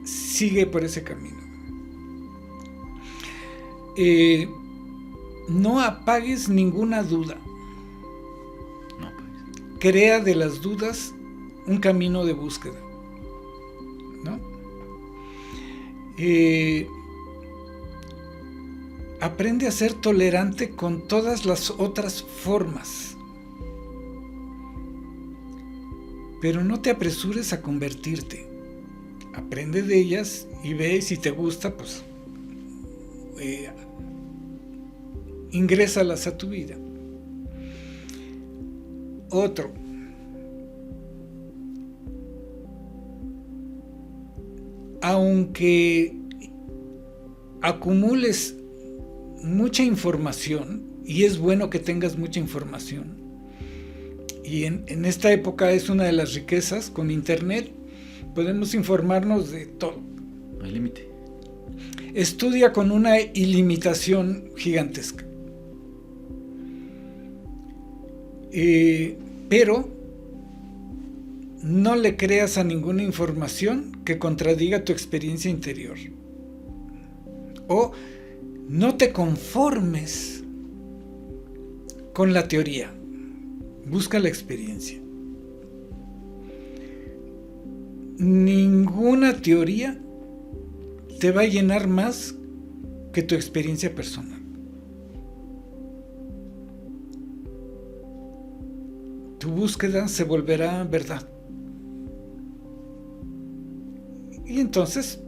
Sigue por ese camino. no apagues ninguna duda. No, pues. Crea de las dudas un camino de búsqueda, ¿no? Aprende a ser tolerante con todas las otras formas, pero no te apresures a convertirte. Aprende de ellas y ve si te gusta, pues ingrésalas a tu vida. Otro. Aunque acumules mucha información, y es bueno que tengas mucha información, y en esta época es una de las riquezas, con internet podemos informarnos de todo. No hay límite. Estudia con una ilimitación gigantesca. Pero no le creas a ninguna información que contradiga tu experiencia interior. O no te conformes con la teoría. Busca la experiencia. Ninguna teoría te va a llenar más que tu experiencia personal. Tu búsqueda se volverá verdad. Y entonces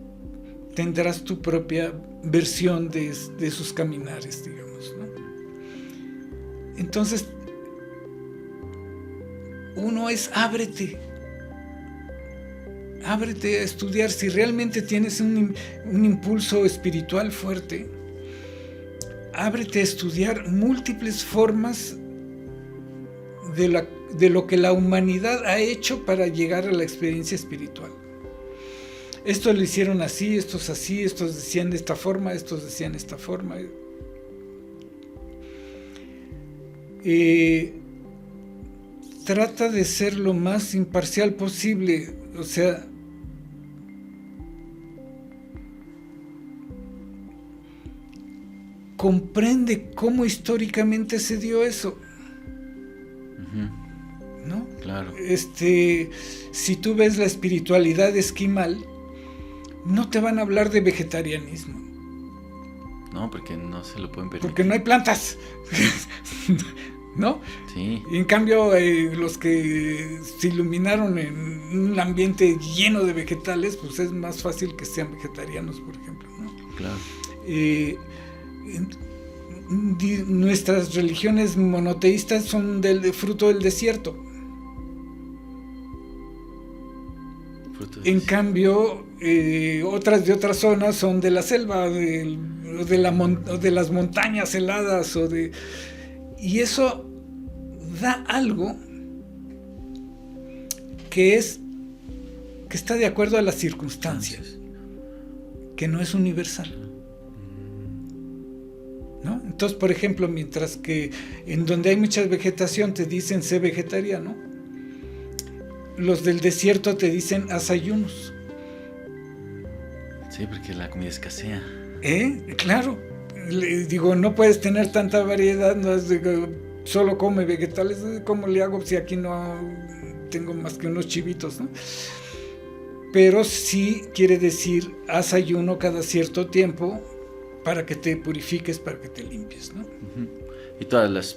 tendrás tu propia versión de sus caminares, digamos, ¿no? Entonces, uno es ábrete a estudiar. Si realmente tienes un impulso espiritual fuerte, ábrete a estudiar múltiples formas de lo que la humanidad ha hecho para llegar a la experiencia espiritual. Esto lo hicieron así, estos decían de esta forma, estos decían de esta forma. Trata de ser lo más imparcial posible, o sea, comprende cómo históricamente se dio eso. ¿No? Claro. Si tú ves la espiritualidad esquimal, no te van a hablar de vegetarianismo. No, porque no se lo pueden permitir. Porque no hay plantas. ¿No? Sí. Y en cambio, los que se iluminaron en un ambiente lleno de vegetales, pues es más fácil que sean vegetarianos, por ejemplo, ¿no? Claro. Nuestras religiones monoteístas son fruto del desierto. En cambio, otras de otras zonas son de la selva, de las montañas heladas, y eso da algo que está de acuerdo a las circunstancias, que no es universal, ¿no? Entonces, por ejemplo, mientras que en donde hay mucha vegetación te dicen sé vegetariano, los del desierto te dicen haz ayunos. Sí, porque la comida escasea. Claro. Digo, no puedes tener tanta variedad, no es solo come vegetales. ¿Cómo le hago si aquí no tengo más que unos chivitos, ¿no? Pero sí quiere decir haz ayuno cada cierto tiempo para que te purifiques, para que te limpies, ¿no? Y todas las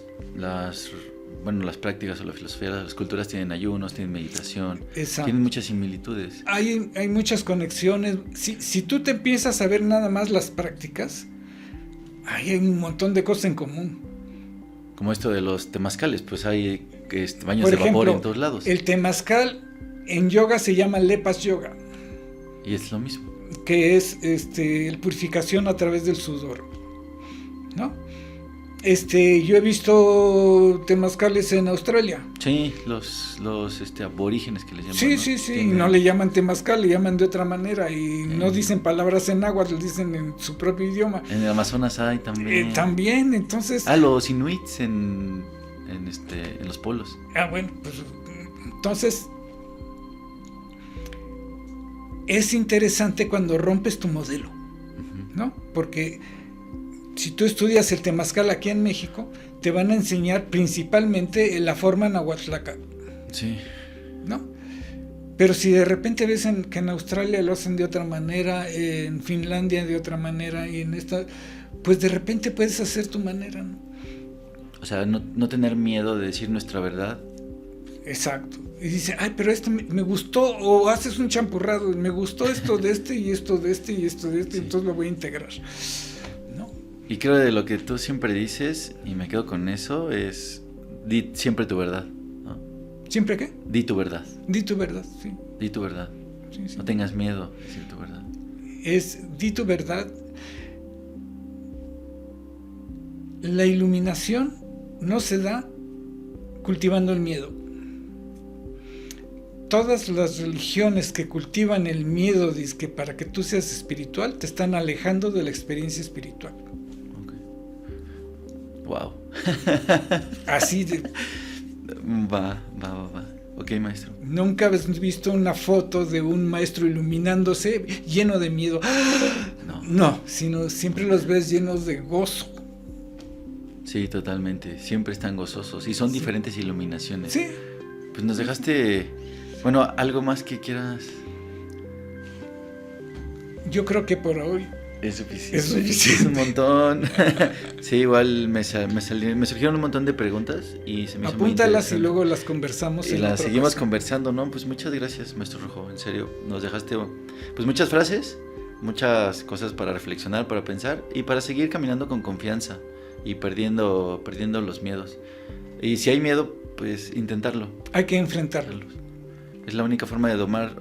prácticas o la filosofía, las culturas tienen ayunos, tienen meditación. Exacto. Tienen muchas similitudes. Hay muchas conexiones. Si tú te empiezas a ver nada más las prácticas, hay un montón de cosas en común. Como esto de los temazcales, pues hay baños de vapor en todos lados. El temazcal en yoga se llama Lepas Yoga. Y es lo mismo. Que es purificación a través del sudor, ¿no? Yo he visto temazcales en Australia. Sí, los aborígenes que les llaman. Sí, ¿no? Sí, y no le llaman temazcal, le llaman de otra manera y no dicen palabras en náhuatl, le dicen en su propio idioma. En el Amazonas hay también. También, entonces. Los inuits en los polos. Bueno, pues entonces es interesante cuando rompes tu modelo, ¿no? Porque si tú estudias el temazcal aquí en México, te van a enseñar principalmente la forma nahuatlaca. Sí. ¿No? Pero si de repente ves que en Australia lo hacen de otra manera, en Finlandia de otra manera, y en esta, pues de repente puedes hacer tu manera, ¿no? O sea, no tener miedo de decir nuestra verdad. Exacto. Y dice, ay, pero esto me gustó, o haces un champurrado, me gustó esto de este, y esto de este, y esto de este, sí. Entonces lo voy a integrar, ¿no? Y creo de lo que tú siempre dices, y me quedo con eso, es di siempre tu verdad, ¿no? ¿Siempre qué? Di tu verdad. Di tu verdad, sí. Di tu verdad. Sí, sí. No tengas miedo de decir tu verdad. Di tu verdad. La iluminación no se da cultivando el miedo. Todas las religiones que cultivan el miedo, dizque para que tú seas espiritual, te están alejando de la experiencia espiritual. Okay. Wow. Así de... Va. Ok, maestro. Nunca has visto una foto de un maestro iluminándose lleno de miedo. No, sino siempre los ves llenos de gozo. Sí, totalmente. Siempre están gozosos. Y son diferentes iluminaciones. Sí. Pues nos dejaste... Bueno, ¿algo más que quieras? Yo creo que por hoy... Es suficiente. Es suficiente. Es un montón. Sí, igual me surgieron un montón de preguntas y se me hizo muy Apúntalas y luego las conversamos. Y las seguimos conversando, ¿no? Pues muchas gracias, maestro Rojo. En serio, nos dejaste pues muchas frases, muchas cosas para reflexionar, para pensar y para seguir caminando con confianza y perdiendo los miedos. Y si hay miedo, pues intentarlo. Hay que enfrentarlo. Es la única forma de domar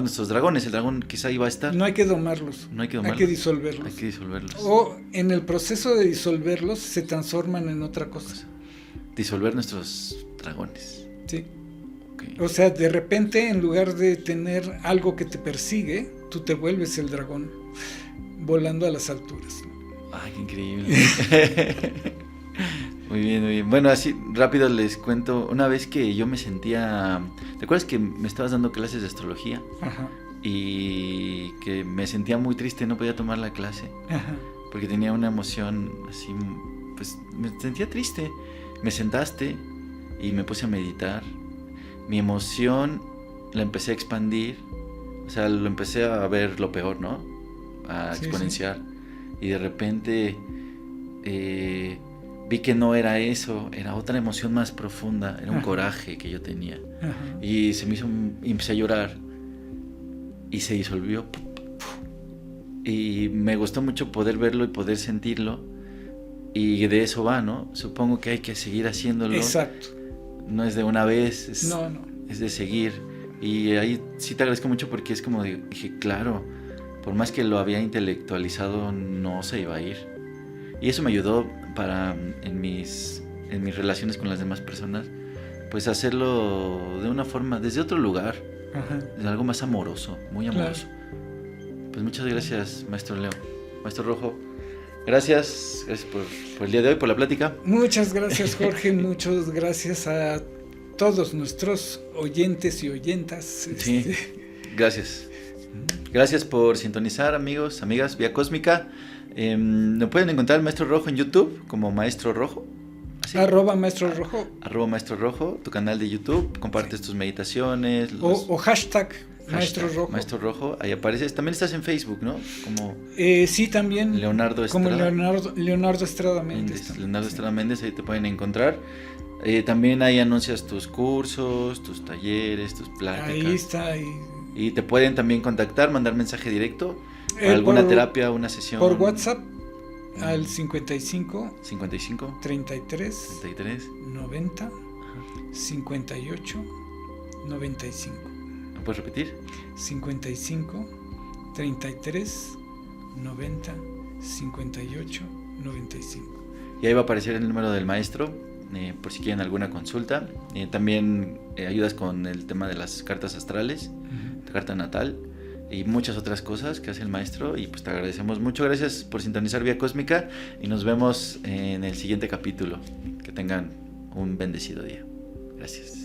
nuestros dragones. El dragón quizá iba a estar. No hay que domarlos. No hay que domarlos. Hay que disolverlos. Hay que disolverlos. O en el proceso de disolverlos se transforman en otra cosa. Disolver nuestros dragones. Sí. Okay. O sea, de repente, en lugar de tener algo que te persigue, tú te vuelves el dragón volando a las alturas. Ay, qué increíble. Muy bien. Bueno, así rápido les cuento. Una vez que yo me sentía... ¿Te acuerdas que me estabas dando clases de astrología? Ajá. Y que me sentía muy triste, no podía tomar la clase. Ajá. Porque tenía una emoción así, pues me sentía triste. Me sentaste y me puse a meditar. Mi emoción la empecé a expandir. O sea, lo empecé a ver lo peor, ¿no? A exponenciar. Sí. Y de repente... vi que no era eso, era otra emoción más profunda, era un coraje que yo tenía. Ajá. Y empecé a llorar y se disolvió. Y me gustó mucho poder verlo y poder sentirlo, y de eso va, ¿no? Supongo que hay que seguir haciéndolo. Exacto. No es de una vez, es de seguir. Y ahí sí te agradezco mucho porque es como dije, claro, por más que lo había intelectualizado, no se iba a ir. Y eso me ayudó para en mis relaciones con las demás personas, pues hacerlo de una forma, desde otro lugar. Ajá. De algo más amoroso, muy amoroso. Claro. Pues muchas gracias, maestro Leo, maestro Rojo. Gracias por el día de hoy, por la plática. Muchas gracias, Jorge. Muchas gracias a todos nuestros oyentes y oyentas. Sí, gracias. Gracias por sintonizar, amigos, amigas, Vía Cósmica. Me pueden encontrar el Maestro Rojo en YouTube como Maestro Rojo. ¿Así? @Maestro Rojo. @Maestro Rojo, tu canal de YouTube. Compartes tus meditaciones. O hashtag Maestro Rojo. Maestro Rojo, ahí apareces. También estás en Facebook, ¿no? Como sí, también. Leonardo Estrada. Como Leonardo Estrada Méndez. Leonardo Estrada Méndez, ahí te pueden encontrar. También ahí anuncias tus cursos, tus talleres, tus pláticas. Ahí está. Y te pueden también contactar, mandar mensaje directo. ¿Alguna terapia, una sesión? Por WhatsApp al 55 33 90 58 95. ¿Me puedes repetir? 55 33 90 58 95. Y ahí va a aparecer el número del maestro, por si quieren alguna consulta. También ayudas con el tema de las cartas astrales, la carta natal y muchas otras cosas que hace el maestro, y pues te agradecemos mucho. Gracias por sintonizar Vía Cósmica y nos vemos en el siguiente capítulo. Que tengan un bendecido día. Gracias.